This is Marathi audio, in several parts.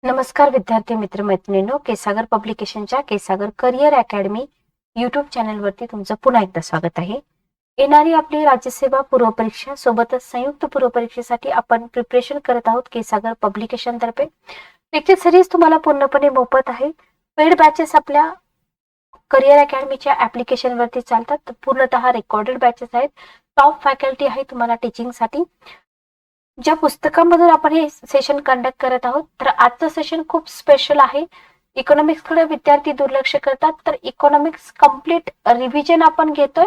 नमस्कार विद्यार्थी मित्र मैत्रिणींनो, केसागर पब्लिकेशनच्या केसागर करिअर अकॅडमी युट्यूब चॅनलवरती तुमचं पुन्हा एकदा स्वागत आहे. येणारी आपली राज्यसेवा पूर्व परीक्षा सोबतच संयुक्त पूर्व परीक्षेसाठी आपण प्रिपरेशन करत आहोत केसागर पब्लिकेशन तर्फे. लेक्चर सिरीज तुम्हाला पूर्णपणे मोफत आहे. पेड बॅचेस आपल्या करिअर अकॅडमीच्या ऍप्लिकेशन वरती चालतात. पूर्णतः रेकॉर्डेड बॅचेस आहेत. टॉप फॅकल्टी आहे तुम्हाला टीचिंगसाठी. ज्या पुस्तकामधून आपण हे सेशन कंडक्ट करत आहोत, तर आजचं सेशन खूप स्पेशल आहे. इकॉनॉमिक्सकडे विद्यार्थी दुर्लक्ष करतात, तर इकॉनॉमिक्स कम्प्लीट रिव्हिजन आपण घेतोय.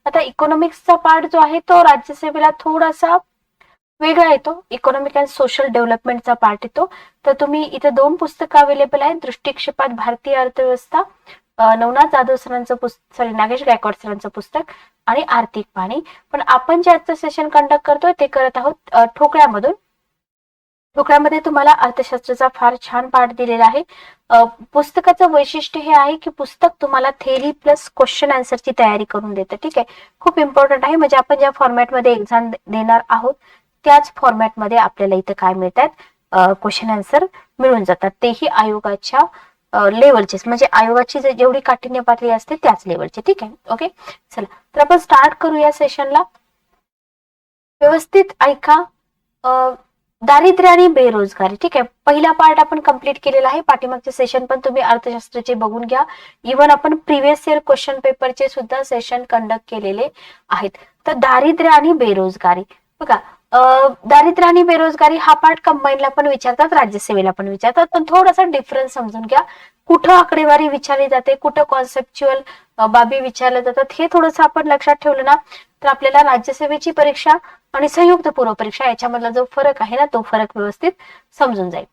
आता इकॉनॉमिक्सचा पार्ट जो आहे तो राज्यसेवेला थोडासा वेगळा येतो. इकॉनॉमिक अँड सोशल डेव्हलपमेंटचा पार्ट येतो. तर तुम्ही इथे 2 पुस्तकं अवेलेबल आहेत. दृष्टिक्षेपात भारतीय अर्थव्यवस्था, नवनाथ जाधव सरांचं पुस्तक, नागेश गायकवाड सरांचं पुस्तक, आणि आर्थिक पाहणी. पण आपण जे आजचं सेशन कंडक्ट करतोय ते करत आहोत ठोकळ्यामधून. ठोकळ्यामध्ये तुम्हाला अर्थशास्त्राचा फार छान पाठ दिलेला आहे. पुस्तकाचं वैशिष्ट्य हे आहे की पुस्तक तुम्हाला थेअरी प्लस क्वेश्चन आन्सरची तयारी करून देतं. ठीक आहे, खूप इम्पॉर्टंट आहे. म्हणजे आपण ज्या फॉर्मॅटमध्ये एक्झाम देणार आहोत त्याच फॉर्मॅटमध्ये आपल्याला इथं काय मिळतात, क्वेश्चन आन्सर मिळून जातात. तेही आयोगाच्या लेवलचे, म्हणजे आयोगाची जेवढी काठिण्य पातळी असते त्याच लेवलचे. ठीक आहे, ओके. चला तर आपण स्टार्ट करूया सेशनला. व्यवस्थित ऐका. दारिद्र्य आणि बेरोजगारी. ठीक आहे, पहिला पार्ट आपण कंप्लीट केलेला आहे. पाठीमागचे सेशन पण तुम्ही अर्थशास्त्राचे बघून घ्या. इव्हन आपण प्रिव्हियस इयर क्वेश्चन पेपरचे सुद्धा सेशन कंडक्ट केलेले आहेत. तर दारिद्र्य आणि बेरोजगारी बघा. दारिद्र्य आणि बेरोजगारी हा पार्ट कंबाईनला पण विचारतात, राज्यसेवेला पण विचारतात. पण थोडासा डिफरन्स समजून घ्या. कुठं आकडेवारी विचारली जाते, कुठं कॉन्सेप्च्युअल बाबी विचारल्या जातात, हे थोडंसं आपण लक्षात ठेवलं ना तर आपल्याला राज्यसेवेची परीक्षा आणि संयुक्त पूर्व परीक्षा याच्यामधला जो फरक आहे ना तो फरक व्यवस्थित समजून जाईल.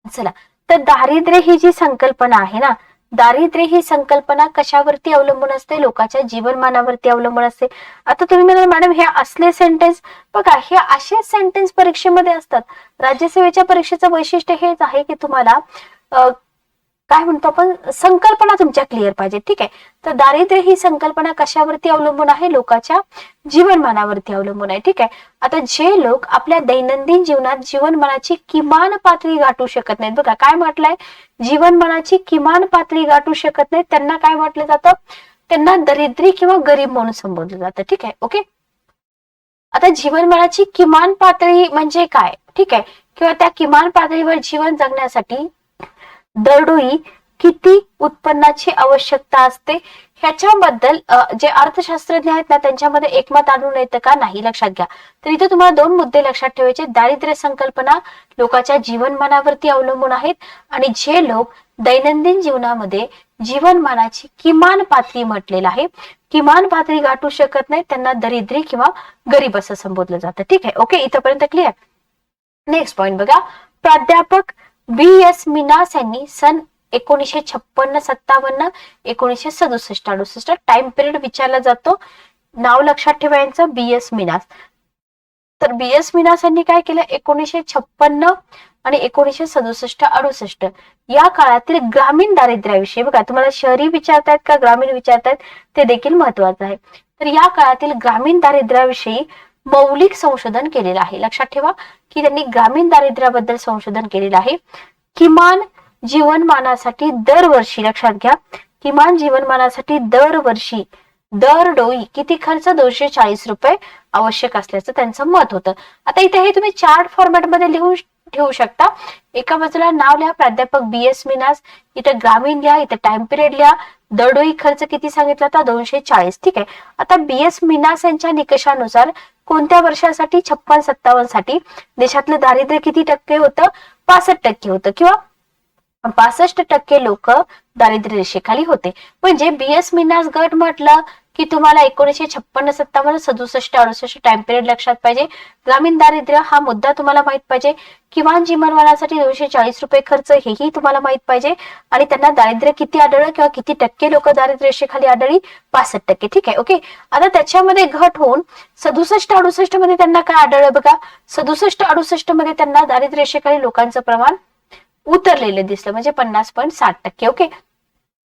चला, तर दारिद्र्य ही जी संकल्पना आहे ना, दारिद्र्य ही संकल्पना कशावरती अवलंबून असते? लोकांच्या जीवनमानावरती अवलंबून असते. आता तुम्ही म्हणाल मॅडम हे असले सेंटेन्स, बघा हे असे सेंटेन्स परीक्षेमध्ये असतात. राज्यसेवेच्या परीक्षेचं वैशिष्ट्य हेच आहे की तुम्हाला काय म्हणतो आपण, संकल्पना तुमच्या क्लिअर पाहिजे. ठीक आहे, तर दारिद्र्य ही संकल्पना कशावरती अवलंबून आहे? लोकांच्या जीवनमानावरती अवलंबून आहे. ठीक आहे, आता जे लोक आपल्या दैनंदिन जीवनात जीवनमानाची किमान पातळी गाठू शकत नाहीत, बघा काय म्हटलंय, जीवनमानाची किमान पातळी गाठू शकत नाहीत, त्यांना काय म्हटलं जातं? त्यांना दरिद्री किंवा गरीब म्हणून संबोधलं जातं. ठीक आहे, ओके. आता जीवनमानाची किमान पातळी म्हणजे काय? ठीक आहे, किंवा त्या किमान पातळीवर जीवन जगण्यासाठी दरडोई किती उत्पन्नाची आवश्यकता असते ह्याच्याबद्दल जे अर्थशास्त्रज्ञ आहेत ना त्यांच्यामध्ये एकमत आढळून येतं का? नाही. लक्षात घ्या. तर इथे तुम्हाला 2 मुद्दे लक्षात ठेवायचे. दारिद्र्य संकल्पना लोकांच्या जीवनमानावरती अवलंबून आहेत, आणि जे लोक दैनंदिन जीवनामध्ये जीवनमानाची किमान पातळी म्हटलेलं आहे, किमान पातळी गाठू शकत नाही, त्यांना दरिद्री किंवा गरीब असं संबोधलं जातं. ठीक आहे, ओके. इथपर्यंत क्लिअर. नेक्स्ट पॉइंट बघा. प्राध्यापक B.S. मिनास यांनी सन 1956-57, 1967-68 टाइम पिरियड विचारला जातो. नाव लक्षात ठेवा यांचं, B.S. मिनास. तर B.S. मिनास यांनी काय केलं? 1956 आणि 1967-68 या काळातील ग्रामीण दारिद्र्याविषयी, बघा तुम्हाला शहरी विचारतायत का ग्रामीण विचारतायत ते देखील महत्वाचं आहे. तर या काळातील ग्रामीण दारिद्र्याविषयी मौलिक संशोधन केलेलं आहे. लक्षात ठेवा की त्यांनी ग्रामीण दारिद्र्याबद्दल संशोधन केलेलं आहे. किमान जीवनमानासाठी दरवर्षी, लक्षात घ्या, किमान जीवनमानासाठी दरवर्षी दरडोई किती खर्च? 240 रुपये आवश्यक असल्याचं त्यांचं मत होतं. आता इथे हे तुम्ही चार्ट फॉर्मॅट मध्ये लिहून ठेवू शकता. एका बाजूला नाव लिहा प्राध्यापक B.S. मिनास, इथे ग्रामीण लिहा, इथे टाइम पिरियड लिहा, दरडोई खर्च किती सांगितला होता? 240. ठीक आहे, आता B.S. मिनास यांच्या निकषानुसार कोणत्या वर्षासाठी? 56-57 साठी देशातलं दारिद्र्य किती टक्के होतं? 65% होतं, किंवा 65% लोक दारिद्र्य रेषेखाली होते. म्हणजे B.S. मिनास गट म्हटलं की तुम्हाला 1956-57, 67-68 टाइम पिरियड लक्षात पाहिजे. ग्रामीण दारिद्र्य हा मुद्दा तुम्हाला माहित पाहिजे. किमान जीवनमानासाठी 240 रुपये खर्च हेही तुम्हाला माहित पाहिजे. आणि त्यांना दारिद्र्य किती आढळलं किंवा किती टक्के लोक दारिद्र्य रेषेखाली आढळली? 65%. ठीक आहे, ओके. आता त्याच्यामध्ये घट होऊन 67-68 मध्ये त्यांना काय आढळलं? बघा 67-68 मध्ये त्यांना दारिद्र्य रेषेखाली लोकांचं प्रमाण उतरलेलं दिसलं, म्हणजे 50.60%. ओके.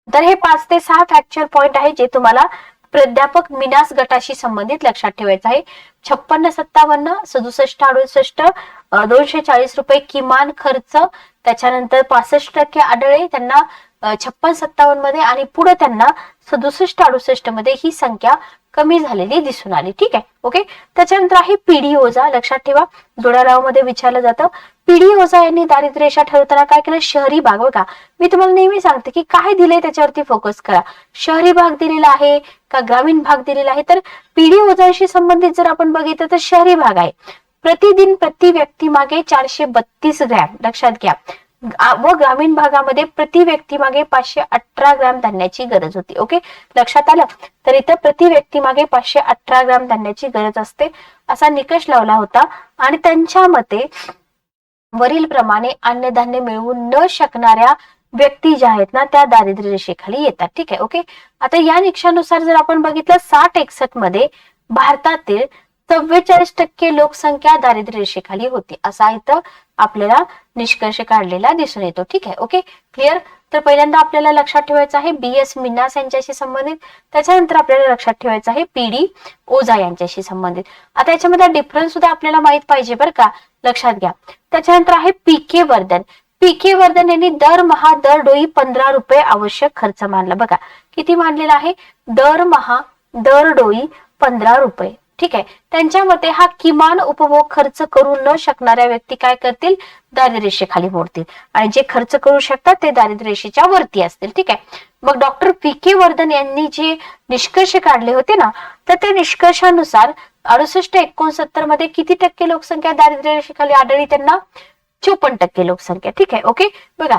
तर हे 5 ते 6 फॅक्च्युअल पॉइंट आहे जे तुम्हाला प्राध्यापक मिनास गटाशी संबंधित लक्षात ठेवायचं आहे. 56-57, 67-68 240 रुपये किमान खर्च, त्याच्यानंतर 65% आढळे त्यांना 56-57 मध्ये, आणि पुढे त्यांना 67-68 मध्ये ही संख्या कमी झालेली दिसून आली. ठीक आहे, ओके. त्याच्यानंतर आहे पीडी ओझा. लक्षात ठेवा, जोड्या मध्ये विचारलं जातं. पीडी ओझा यांनी दारिद्र्य रेषा ठरवताना काय केलं? शहरी भाग, बघा मी तुम्हाला नेहमी सांगते की काय दिलंय त्याच्यावरती फोकस करा. शहरी भाग दिलेला आहे का ग्रामीण भाग दिलेला आहे? तर पीडी ओझाशी संबंधित जर आपण बघितलं तर शहरी भाग आहे. प्रतिदिन प्रति व्यक्ती मागे 432 ग्रॅम, लक्षात घ्या. व ग्रामीण भागामध्ये प्रति व्यक्ती मागे 518 ग्रॅम धान्याची गरज होती. ओके, लक्षात आलं. तर इथं प्रति व्यक्ती मागे 518 ग्रॅम धान्याची गरज असते असा निकष लावला होता. आणि त्यांच्या मते वरील प्रमाणे अन्नधान्य मिळवू न शकणाऱ्या व्यक्ती ज्या आहेत ना त्या दारिद्र्य रेषेखाली येतात. ठीक आहे, ओके. आता या निकषानुसार जर आपण बघितलं 60-61 मध्ये भारतातील 44% लोकसंख्या दारिद्र्य रेषेखाली होती, असा इथं आपल्याला निष्कर्ष काढलेला दिसून येतो. ठीक आहे, ओके, क्लिअर. तर पहिल्यांदा आपल्याला लक्षात ठेवायचं आहे BS मिन्हास यांच्याशी संबंधित, त्याच्यानंतर आपल्याला लक्षात ठेवायचं आहे PD ओझा यांच्याशी संबंधित. आता याच्यामध्ये डिफरन्स सुद्धा आपल्याला माहित पाहिजे बरं का, लक्षात घ्या. त्याच्यानंतर आहे PK वर्धन. PK वर्धन यांनी दरमहा दरडोई 15 रुपये आवश्यक खर्च मानला. बघा किती मानलेला आहे? दरमहा दरडोई 15 रुपये. ठीक आहे, त्यांच्या मते हा किमान उपभोग खर्च करू न शकणाऱ्या व्यक्ती काय करतील? दारिद्र्य रेषेखाली मोडतील, आणि जे खर्च करू शकतात ते दारिद्र्य रेषेच्या वरती असतील. ठीक आहे, मग डॉक्टर PK वर्धन यांनी जे निष्कर्ष काढले होते ना, तर त्या निष्कर्षानुसार 68-69 मध्ये किती टक्के लोकसंख्या दारिद्र्य रेषेखाली आढळली? त्यांना 54% लोकसंख्या. ठीक आहे, ओके. बघा,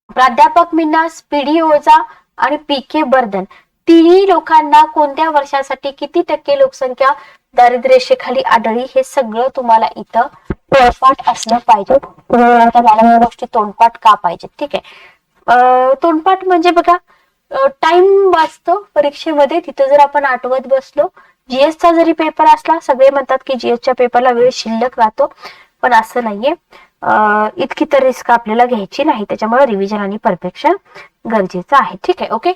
प्राध्यापक मिन्हास, PD ओझा आणि PK वर्धन तिन्ही लोकांना कोणत्या वर्षासाठी किती टक्के लोकसंख्या दारिद्र्य रेषेखाली आढळली हे सगळं तुम्हाला इथं तोंडपाठ असलं पाहिजे. मला गोष्टी तोंडपाठ का पाहिजे? ठीक आहे, तोंडपाठ म्हणजे बघा टाइम वाचतो परीक्षेमध्ये. तिथं जर आपण आठवत बसलो, GS चा जरी पेपर असला, सगळे म्हणतात की GS च्या पेपरला वेळ शिल्लक राहतो, पण असं नाहीये. इतकी तर रिस्क आपल्याला घ्यायची नाही, त्याच्यामुळे रिव्हिजन आणि परफेक्शन गरजेचं आहे. ठीक आहे, ओके.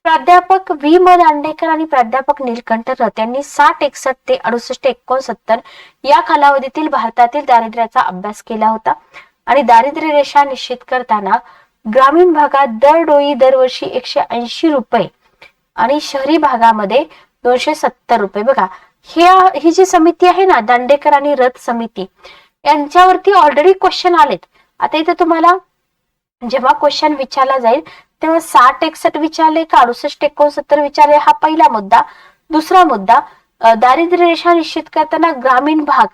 प्राध्यापक V.M. दांडेकर आणि प्राध्यापक नीलकंठ रथ यांनी 60-61 ते 68-69 या कालावधीतील भारतातील दारिद्र्याचा अभ्यास केला होता. आणि दारिद्र्य रेषा निश्चित करताना ग्रामीण भागात दरडोई दरवर्षी 180 रुपये आणि शहरी भागामध्ये 270 रुपये. बघा, ही जी समिती आहे ना, दांडेकर आणि रथ समिती, यांच्यावरती ऑलरेडी क्वेश्चन आलेत. आता इथे तुम्हाला जेव्हा क्वेश्चन विचारला जाईल तेव्हा 60-61 विचारले का 68-69 विचारले, हा पहिला मुद्दा. दुसरा मुद्दा, दारिद्र्य रेषा निश्चित करताना ग्रामीण भाग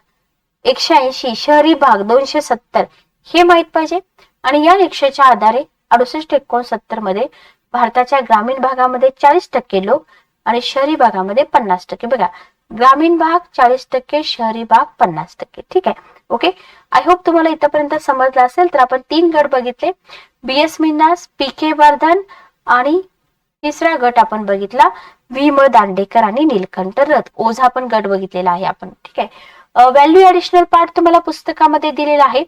180, शहरी भाग 270 हे माहित पाहिजे. आणि या निकषाच्या आधारे 68-69 मध्ये भारताच्या ग्रामीण भागामध्ये 40% लोक आणि शहरी भागामध्ये 50%. बघा, ग्रामीण भाग 40%, शहरी भाग 50%. ठीक आहे, ओके. आय होप तुम्हाला इथपर्यंत समजलं असेल. तर आपण 3 गट बघितले, BS मिन्हास, PK वर्धन आणि तिसरा गट आपण बघितला V.M. दांडेकर आणि नीलकंठ रथ. ओझा पण गट बघितलेला आहे आपण. ठीक आहे, व्हॅल्यू ऍडिशनल पार्ट तुम्हाला पुस्तकामध्ये दिलेला आहे.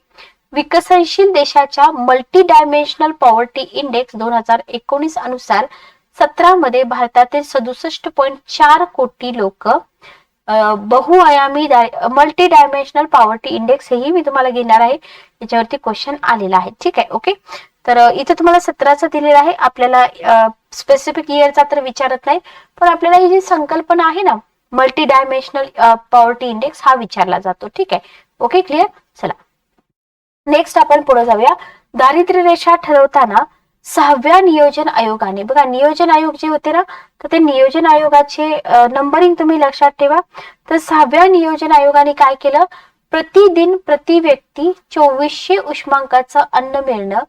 विकसनशील देशाच्या मल्टी डायमेन्शनल पॉवर्टी इंडेक्स 2019 अनुसार 17 मध्ये भारतातील 67.4 कोटी लोक बहुआयामी मल्टी डायमेन्शनल पॉवर्टी इंडेक्स, हेही मी तुम्हाला घेणार आहे, याच्यावरती क्वेश्चन आलेला आहे. ठीक आहे, ओके. तर इथे तुम्हाला 17चं दिलेलं आहे. आपल्याला स्पेसिफिक इयरचा तर विचारत नाही, पण आपल्याला ही जी संकल्पना आहे ना मल्टी डायमेन्शनल पॉवर्टी इंडेक्स, हा विचारला जातो. ठीक आहे, ओके, क्लिअर. चला नेक्स्ट आपण पुढे जाऊया. दारिद्र्य रेषा ठरवताना 6व्या नियोजन आयोगाने, बघा नियोजन आयोग जे होते ना, तर ते नियोजन आयोगाचे नंबरिंग तुम्ही लक्षात ठेवा. तर 6व्या नियोजन आयोगाने काय केलं? प्रतिदिन प्रति व्यक्ती 2400 उष्मांकाचं अन्न मिळणं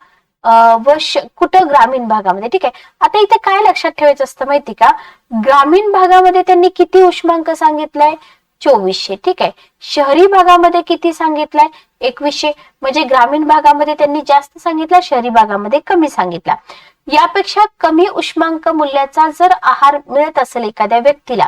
व कुठं? ग्रामीण भागामध्ये. ठीक आहे, आता इथे काय लक्षात ठेवायचं असतं माहिती का? ग्रामीण भागामध्ये त्यांनी किती उष्मांक सांगितलाय? 2400. ठीक आहे, शहरी भागामध्ये किती सांगितलाय? 2100. म्हणजे ग्रामीण भागामध्ये त्यांनी जास्त सांगितला, शहरी भागामध्ये कमी सांगितला. यापेक्षा कमी उष्मांक मूल्याचा जर आहार मिळत असेल एखाद्या व्यक्तीला,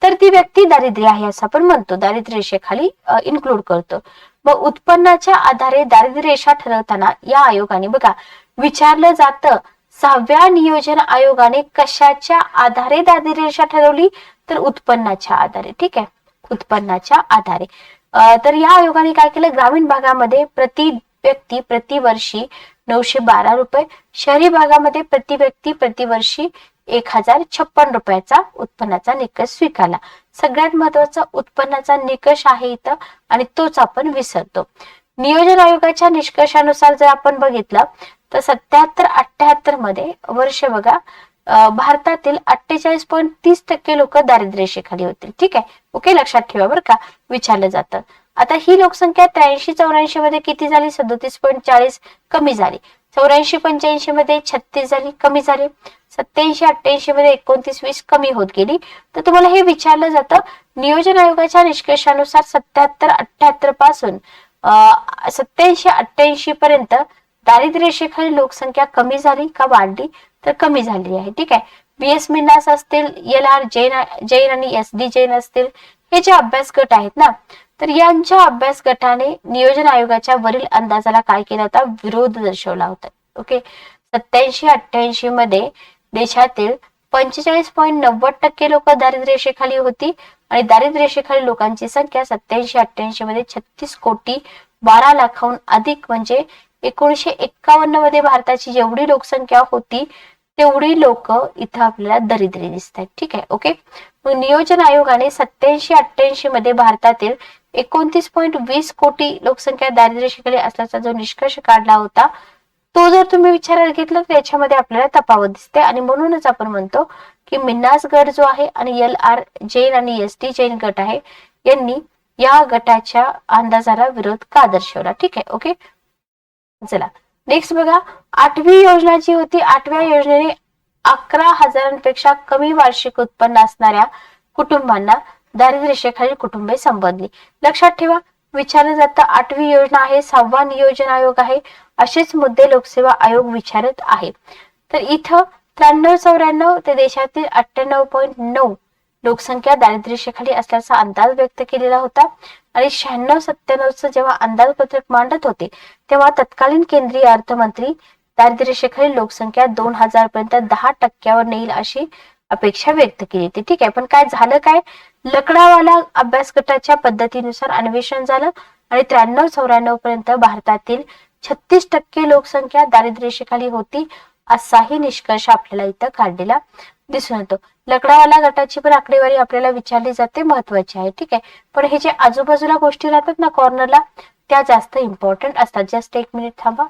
तर ती व्यक्ती दारिद्र्य आहे असं आपण म्हणतो, दारिद्र्य रेषेखाली इन्क्लूड करतो. मग उत्पन्नाच्या आधारे दारिद्र्य रेषा ठरवताना या आयोगाने, बघा विचारलं जातं 6व्या नियोजन आयोगाने कशाच्या आधारे दारिद्र्य रेषा ठरवली? तर उत्पन्नाच्या आधारे. ठीक आहे, उत्पन्नाच्या आधारे. तर या आयोगाने काय केलं, ग्रामीण भागामध्ये प्रति व्यक्ती प्रतिवर्षी 912 रुपये, शहरी भागामध्ये प्रति व्यक्ती प्रतिवर्षी 1056 रुपयाचा उत्पन्नाचा निकष स्वीकारला. सगळ्यात महत्वाचा उत्पन्नाचा निकष आहे इथं, आणि तोच आपण विसरतो. नियोजन आयोगाच्या निष्कर्षानुसार जर आपण बघितलं तर 77-78 मध्ये वर्ष बघा, भारतातील 48.30% लोक दारिद्र्य रेषेखाली होतील. ठीक आहे, ओके, लक्षात ठेवा बरं का, विचारलं जातं. आता ही लोकसंख्या 83-84 मध्ये किती झाली, 37.40 कमी झाली. 84-85 मध्ये 36 झाली, कमी झाली. 87-88 मध्ये 29-20 कमी होत गेली. तर तुम्हाला हे विचारलं जातं, नियोजन आयोगाच्या निष्कर्षानुसार 77-78 पासून 87-88 पर्यंत दारिद्र्य रेषेखाली लोकसंख्या कमी झाली का वाढली, तर कमी झाली आहे. ठीक आहे, BS मिन्हास असतील, LR जैन आणि SD जैन असतील, हे जे अभ्यास गट आहेत ना, तर यांच्या अभ्यास गटाने नियोजन आयोगाच्या वरील अंदाजाला काय केला होता, विरोध दर्शवला होता. ओके, 87-88 मध्ये देशातील 45.90% लोक दारिद्र्य रेषेखाली होती, आणि दारिद्र्य रेषेखाली लोकांची संख्या 87-88 मध्ये 36,12,00,000 अधिक, म्हणजे 1951 मध्ये भारताची जेवढी लोकसंख्या होती तेवढी लोक इथं आपल्याला दरिद्री दिसत आहेत. ठीक आहे, ओके. मग नियोजन आयोगाने 87-88 मध्ये भारतातील 29.20 कोटी लोकसंख्या दारिद्र्य रेषेखाली असल्याचा जो निष्कर्ष काढला होता, तो जर तुम्ही विचारात घेतला तर याच्यामध्ये आपल्याला तफावत दिसते, आणि म्हणूनच आपण म्हणतो की मिन्हास गट जो आहे आणि LR जैन आणि SD जैन गट आहे, यांनी या गटाच्या अंदाजाला विरोध का दर्शवला. ठीक आहे, ओके. चला नेक्स्ट बघा, 8वी योजना जी होती, 8व्या योजनेने 11,000पेक्षा कमी वार्षिक उत्पन्न असणाऱ्या कुटुंबांना दारिद्र्य रेषेखालील कुटुंबे संबोधली. लक्षात ठेवा, विचारलं जातं, 8वी योजना आहे, 6वा नियोजन आयोग आहे, असेच मुद्दे लोकसेवा आयोग विचारत आहे. तर इथं 93-94 ते देशातील 98.9 लोकसंख्या दारिद्र्य रेषेखाली असल्याचा अंदाज व्यक्त केलेला होता, आणि 96-97 जेव्हा अंदाजपत्रक मांडत होते तेव्हा तत्कालीन केंद्रीय अर्थमंत्री दारिद्र्य रेषेखालील लोकसंख्या 2000 पर्यंत 10% नेईल अशी अपेक्षा व्यक्त केली होती. ठीक आहे, पण काय झालं, काय लकडावाला अभ्यास गटाच्या पद्धतीनुसार अन्वेषण झालं, आणि 93-94 पर्यंत भारतातील 36% लोकसंख्या दारिद्र्य रेषेखाली होती, असाही निष्कर्ष आपल्याला इथं काढलेला दिसून येतो. लकडावाला गटाची पण आकडेवारी आपल्याला विचारली जाते, महत्वाची आहे. ठीक आहे, पण हे जे आजूबाजूला गोष्टी राहतात ना कॉर्नरला, त्या जास्त इम्पॉर्टंट असतात. जस्ट 1 मिनिट थांबा.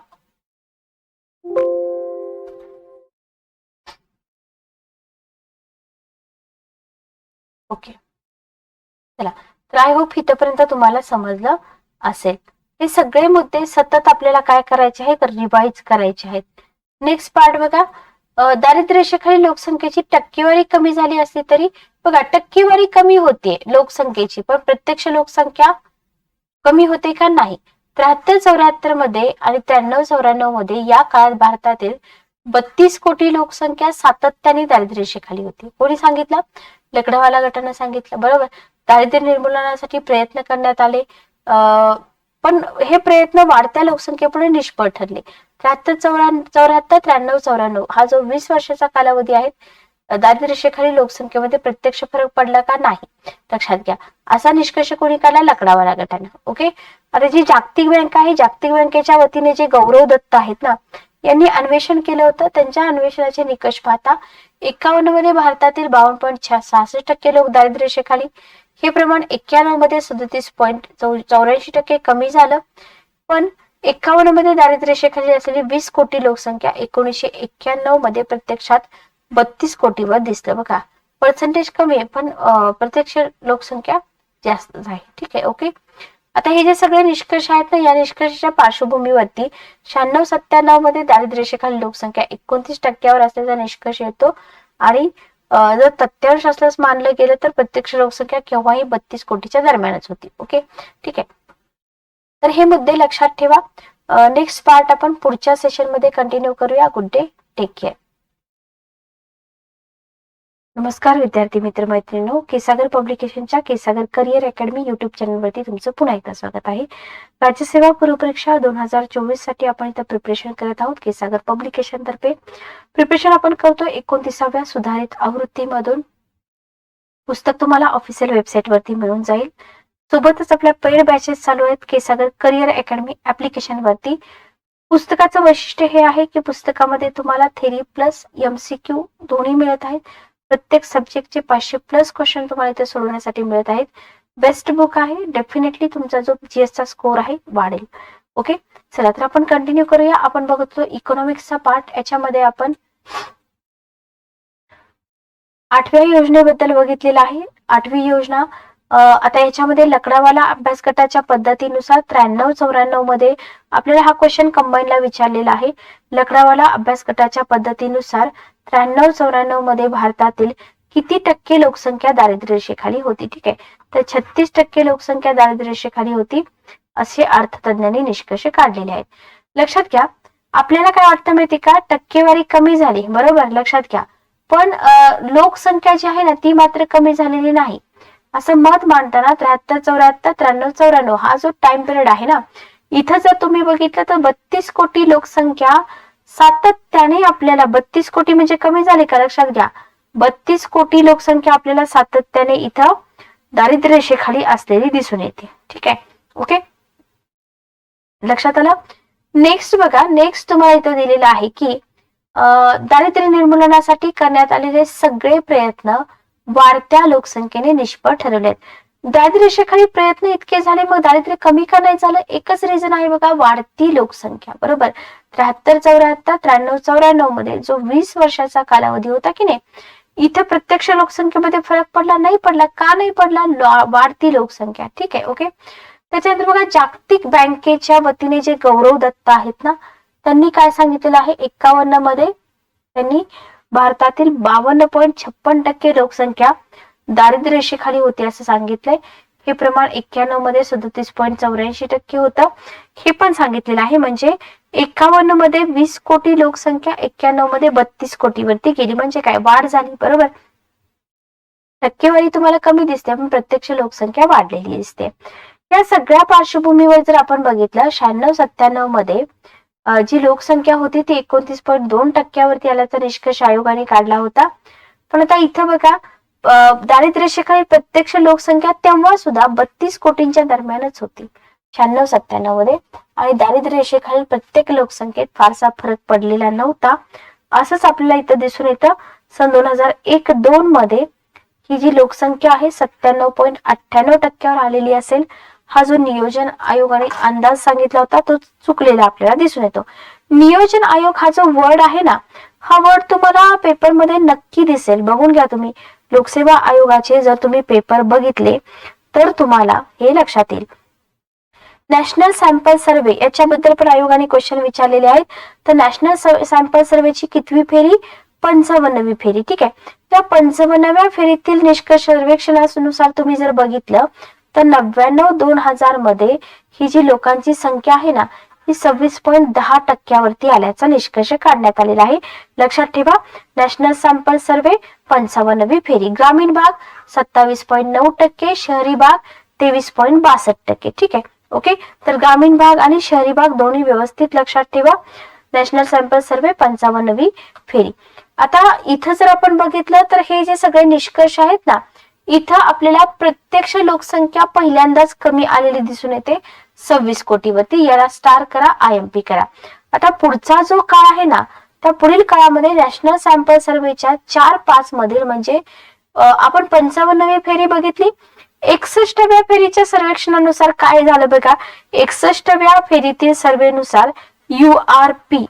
ओके, चला, तर आय होप इथपर्यंत तुम्हाला समजलं असेल. हे सगळे मुद्दे सतत आपल्याला काय करायचे आहेत, रिवाइज करायचे आहेत. नेक्स्ट पार्ट बघा, दारिद्र्य रेषेखालील लोकसंख्येची टक्केवारी कमी झाली असली तरी बघा, टक्केवारी कमी होते लोकसंख्येची, पण प्रत्यक्ष लोकसंख्या कमी होते का, नाही. 73-74 मध्ये आणि 93-94 मध्ये या काळात भारतातील 32 कोटी लोकसंख्या सातत्याने दारिद्र्य रेषेखाली होती. कोणी सांगितलं, लकडावाला गटाने सांगितलं, बरोबर. दारिद्र्य निर्मूलनासाठी प्रयत्न करण्यात आले, पण हे प्रयत्न वाढत्या लोकसंख्येपुढे निष्फळ ठरले. 73-74, 93-94 हा जो 20 वर्षाचा कालावधी आहे, दारिद्र्य रेषेखालील लोकसंख्येमध्ये प्रत्यक्ष फरक पडला का, नाही. लक्षात घ्या, असा निष्कर्ष कोणी काढला, लकडावाला गटाने. ओके. आता जी जागतिक बँक आहे, जागतिक बँकेच्या वतीने जे गौरव दत्त आहेत ना, यांनी अन्वेषण केलं होतं. त्यांच्या अन्वेषणाचे निकष पाहता 51 मध्ये भारतातील 52.66% लोक दारिद्र्य रेषेखाली, हे प्रमाण 91 मध्ये 37.84% कमी झालं. पण 51 मध्ये दारिद्र्य रेषेखाली असलेली 20 कोटी लोकसंख्या 1991 मध्ये प्रत्यक्षात 32 कोटीवर दिसलं. बघा, पर्सेंटेज कमी आहे, पण प्रत्यक्ष लोकसंख्या जास्त आहे. ठीक आहे, ओके. आता हे जे सगळे निष्कर्ष आहेत ना, या निष्कर्षाच्या पार्श्वभूमीवरती 96-97 मध्ये दारिद्र्य रेषेखाली लोकसंख्या 29% असल्याचा निष्कर्ष येतो, आणि जर तथ्यांश असल्यास मानलं गेलं तर प्रत्यक्ष लोकसंख्या केव्हाही 32 कोटीच्या दरम्यानच होती. ओके, ठीक आहे. तर हे मुद्दे लक्षात ठेवा. नेक्स्ट पार्ट आपण पुढच्या सेशन मध्ये कंटिन्यू करूया. Good day, take care. नमस्कार विद्यार्थी मित्र मैत्रिणींनो, केसागर पब्लिकेशनच्या केसागर करिअर अकॅडमी युट्यूब चॅनलवरती तुमचं पुन्हा एकदा स्वागत आहे. राज्यसेवा पूर्व परीक्षा 2024 साठी आपण इथं प्रिपरेशन करत आहोत. केसागर पब्लिकेशन तर्फे प्रिपरेशन आपण करतो 29व्या सुधारित आवृत्तीमधून. पुस्तक तुम्हाला ऑफिशियल वेबसाईट वरती मिळून जाईल. सोबतच आपल्या पेड बॅचेस चालू आहेत केसागर करिअर अकॅडमी ऍप्लिकेशन वरती. पुस्तकाचं वैशिष्ट्य हे आहे की पुस्तकामध्ये तुम्हाला थेरी प्लस MCQ दोन्ही मिळत आहेत. प्रत्येक सब्जेक्टचे 500+ क्वेश्चन तुम्हाला इथे सोडवण्यासाठी मिळत आहेत. बेस्ट बुक आहे. डेफिनेटली तुमचा जो GS चा स्कोर आहे वाढेल. ओके, चला तर आपण कंटिन्यू करूया. आपण बघतो इकॉनॉमिक्सचा पार्ट. याच्यामध्ये आपण 8व्या योजनेबद्दल बघितलेलं आहे. 8वी योजना आता याच्यामध्ये लकडावाला अभ्यास गटाच्या पद्धतीनुसार 93-94 मध्ये आपल्याला हा क्वेश्चन कंबाईनला विचारलेला आहे. लकडावाला अभ्यास गटाच्या पद्धतीनुसार 93-94 मध्ये भारतातील किती टक्के लोकसंख्या दारिद्र्य रेषेखाली होती? ठीक आहे, तर 36% लोकसंख्या दारिद्र्य रेषेखाली होती असे अर्थतज्ञांनी निष्कर्ष काढलेले आहेत. लक्षात घ्या, आपल्याला काय वाटतं माहिती का, टक्केवारी कमी झाली, बरोबर, लक्षात घ्या, पण लोकसंख्या जी आहे ना ती मात्र कमी झालेली नाही असं मत मांडताना 73-74 93-94 हा जो टाइम पिरियड आहे ना, इथं जर तुम्ही बघितलं तर 32 कोटी लोकसंख्या सातत्याने आपल्याला 32 कोटी म्हणजे कमी झाली का? लक्षात घ्या, 32 कोटी लोकसंख्या आपल्याला सातत्याने इथं दारिद्र्य रेषेखाली असलेली दिसून येते. ठीक आहे, ओके, लक्षात आलं. नेक्स्ट बघा, नेक्स्ट तुम्हाला इथं दिलेलं आहे की दारिद्र्य निर्मूलनासाठी करण्यात आलेले सगळे प्रयत्न वाढत्या लोकसंख्येने निष्फळ ठरवलेत. दारिद्र्य रेषेखाली प्रयत्न इतके झाले, मग दारिद्र्य कमी का नाही झालं? एकच रिझन आहे बघा, वाढती लोकसंख्या, बरोबर. 73-74 93-94 मध्ये जो 20 वर्षाचा कालावधी होता की नाही, इथे प्रत्यक्ष लोकसंख्येमध्ये फरक पडला नाही? पडला का नाही पडला? वाढती लोकसंख्या. ठीक आहे, ओके. त्याच्यानंतर बघा, जागतिक बँकेच्या वतीने जे गौरव दत्त आहेत ना, त्यांनी काय सांगितलेलं आहे? 51 मध्ये त्यांनी भारतातील 52.56% लोकसंख्या दारिद्र्य रेषेखाली होती असं सांगितलंय. हे प्रमाण 91 मध्ये 37.84% होतं. हे पण सांगितलेलं आहे. म्हणजे 51 मध्ये 20 कोटी लोकसंख्या 91 मध्ये 32 कोटी वरती गेली, म्हणजे काय, वाढ झाली, बरोबर. टक्केवारी तुम्हाला कमी दिसते पण प्रत्यक्ष लोकसंख्या वाढलेली दिसते. या सगळ्या पार्श्वभूमीवर जर आपण बघितलं, 96-97 मध्ये जी लोकसंख्या होती ती 29.2% वरती आल्याचा निष्कर्ष आयोगाने काढला होता. पण आता इथं बघा, दारिद्र्य रेषेखाली प्रत्यक्ष लोकसंख्या तेव्हा सुद्धा 32 कोटींच्या दरम्यानच होती 96-97 मध्ये, आणि दारिद्र्य रेषेखालील प्रत्येक लोकसंख्येत फारसा फरक पडलेला नव्हता. असंच आपल्याला इथं दिसून येतं. सन 2001-2 मध्ये ही जी लोकसंख्या आहे 97.98% आलेली असेल. हा जो नियोजन आयोगाने अंदाज सांगितला होता तो चुकलेला आपल्याला दिसून येतो. नियोजन आयोग हा जो वर्ड आहे ना, हा वर्ड तुम्हाला पेपरमध्ये नक्की दिसेल, बघून घ्या तुम्ही. लोकसेवा आयोगाचे जर तुम्ही पेपर बघितले तर तुम्हाला हे लक्षात येईल. नॅशनल सॅम्पल सर्वे याच्याबद्दल पण आयोगाने क्वेश्चन विचारलेले आहेत. तर नॅशनल सॅम्पल सर्वेची कितवी फेरी? 55वी फेरी. ठीक आहे, त्या 55व्या फेरीतील निष्कर्ष सर्वेक्षणानुसार तुम्ही जर बघितलं तर 99-2000 मध्ये ही जी लोकांची संख्या आहे ना ही 26.10% वरती आल्याचा निष्कर्ष काढण्यात आलेला आहे. लक्षात ठेवा, नॅशनल सॅम्पल सर्वे 55वी फेरी. ग्रामीण भाग 27.9%, शहरी भाग 23.62%. ठीक आहे, ओके. तर ग्रामीण भाग आणि शहरी भाग दोन्ही व्यवस्थित लक्षात ठेवा. नॅशनल सॅम्पल सर्वे 55वी फेरी. आता इथं जर आपण बघितलं तर हे जे सगळे निष्कर्ष आहेत ना, इथं आपल्याला प्रत्यक्ष लोकसंख्या पहिल्यांदाच कमी आलेली दिसून येते 26 कोटीवरती. याला स्टार करा, IMP करा. आता पुढचा जो काळ आहे ना, त्या पुढील काळामध्ये नॅशनल सॅम्पल सर्वेच्या 4-5 मधील म्हणजे आपण 55वी फेरी बघितली. 61व्या फेरीच्या सर्वेक्षणानुसार काय झालं बघा, 61व्या फेरीतील सर्वेनुसार URP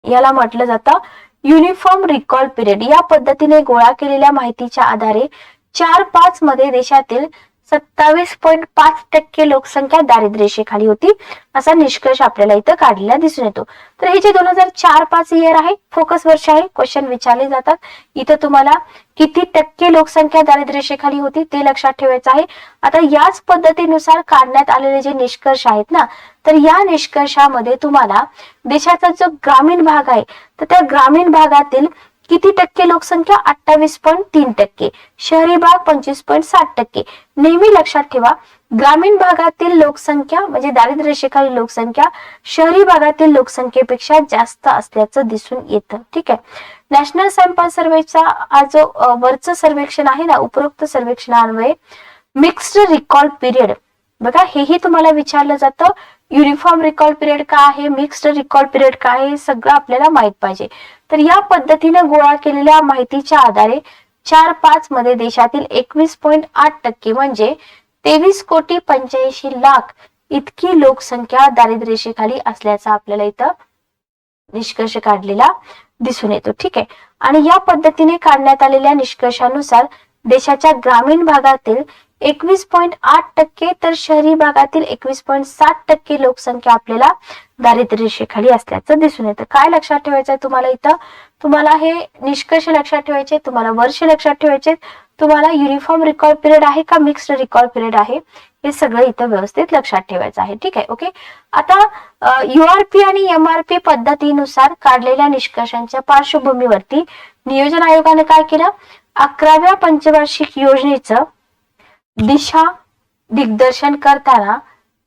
याला म्हटलं जातं युनिफॉर्म रिकॉल पिरियड. या पद्धतीने गोळा केलेल्या माहितीच्या आधारे 4-5 मध्ये देशातील 27.5% लोकसंख्या दारिद्र्य रेषेखाली होती असा निष्कर्ष आपल्याला इथं काढलेला दिसून येतो. तर हे जे 2004-5 इयर आहे, फोकस वर्ष आहे, क्वेश्चन विचारले जातात. इथं तुम्हाला किती टक्के लोकसंख्या दारिद्र्य रेषेखाली होती ते लक्षात ठेवायचं आहे. आता याच पद्धतीनुसार काढण्यात आलेले जे निष्कर्ष आहेत ना, तर या निष्कर्षामध्ये तुम्हाला देशाचा जो ग्रामीण भाग आहे तर त्या ग्रामीण भागातील किती टक्के लोकसंख्या? 28.3%. शहरी भाग 25.7%. नेहमी लक्षात ठेवा, ग्रामीण भागातील लोकसंख्या म्हणजे दारिद्र्य रेषेखालील लोकसंख्या शहरी भागातील लोकसंख्येपेक्षा जास्त असल्याचं दिसून येतं. ठीक आहे, नॅशनल सॅम्पल सर्वेचा हा जो वरचं सर्वेक्षण आहे ना, उपरोक्त सर्वेक्षणान्वये मिक्स्ड रिकॉल पिरियड, बघा हेही तुम्हाला विचारलं जातं. युनिफॉर्म रिकॉल पिरियड काय आहे, मिक्स्ड रिकॉल पिरियड काय आहे, हे सगळं आपल्याला माहित पाहिजे. तर या पद्धतीने गोळा केलेल्या माहितीच्या आधारे 4-5 मध्ये देशातील 21.8% म्हणजे 23,85,00,000 इतकी लोकसंख्या दारिद्र्य रेषेखाली असल्याचा आपल्याला इथं निष्कर्ष काढलेला दिसून येतो. ठीक आहे. आणि या पद्धतीने काढण्यात आलेल्या निष्कर्षानुसार देशाच्या ग्रामीण भागातील 21.8% तर शहरी भागातील 21.7% लोकसंख्या आपल्याला दारिद्र्य रेषेखाली असल्याचं दिसून येतं. काय लक्षात ठेवायचं आहे तुम्हाला इथं, तुम्हाला हे निष्कर्ष लक्षात ठेवायचे, तुम्हाला वर्ष लक्षात ठेवायचे, तुम्हाला युनिफॉर्म रिकॉल पिरियड आहे का मिक्स्ड रिकॉल पिरियड आहे हे सगळं इथं व्यवस्थित लक्षात ठेवायचं आहे. ठीक आहे. ओके. आता URP आणि MRP पद्धतीनुसार काढलेल्या निष्कर्षांच्या पार्श्वभूमीवरती नियोजन आयोगाने काय केलं, 11व्या पंचवार्षिक योजनेचं दिशा दिग्दर्शन करताना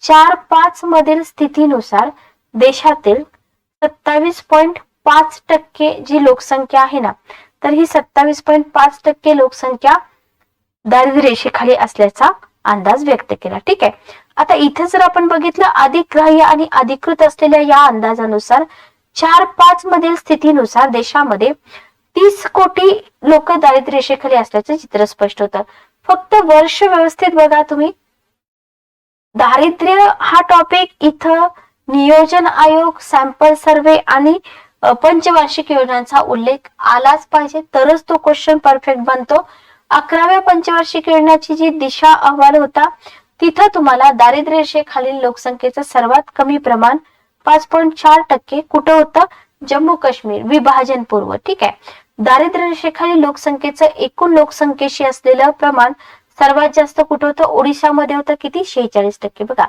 4-5 मधील स्थितीनुसार देशातील 27.5% जी लोकसंख्या आहे ना, तर ही 27.5% लोकसंख्या दारिद्र्य रेषेखाली असल्याचा अंदाज व्यक्त केला. ठीक आहे. आता इथे जर आपण बघितलं अधिग्राह्य आणि अधिकृत असलेल्या या अंदाजानुसार 4-5 मधील स्थितीनुसार देशामध्ये 30 कोटी लोक दारिद्र्य रेषेखाली असल्याचं चित्र स्पष्ट होतं. फक्त वर्ष व्यवस्थित बघा तुम्ही, दारिद्र्य हा टॉपिक इथं नियोजन आयोग, सॅम्पल सर्वे आणि पंचवार्षिक योजनांचा उल्लेख आलाच पाहिजे, तरच तो क्वेश्चन परफेक्ट बनतो. 11व्या पंचवार्षिक योजनेची जी दिशा अहवाल होता तिथं तुम्हाला दारिद्र्य रेषेखालील लोकसंख्येचं सर्वात कमी प्रमाण 5.4% कुठं होतं, जम्मू काश्मीर विभाजन पूर्व. ठीक आहे. दारिद्र्य रेषेखालील लोकसंख्येचं एकूण लोकसंख्येशी असलेलं प्रमाण सर्वात जास्त कुठं होतं, ओडिशामध्ये होतं. किती, 46%. बघा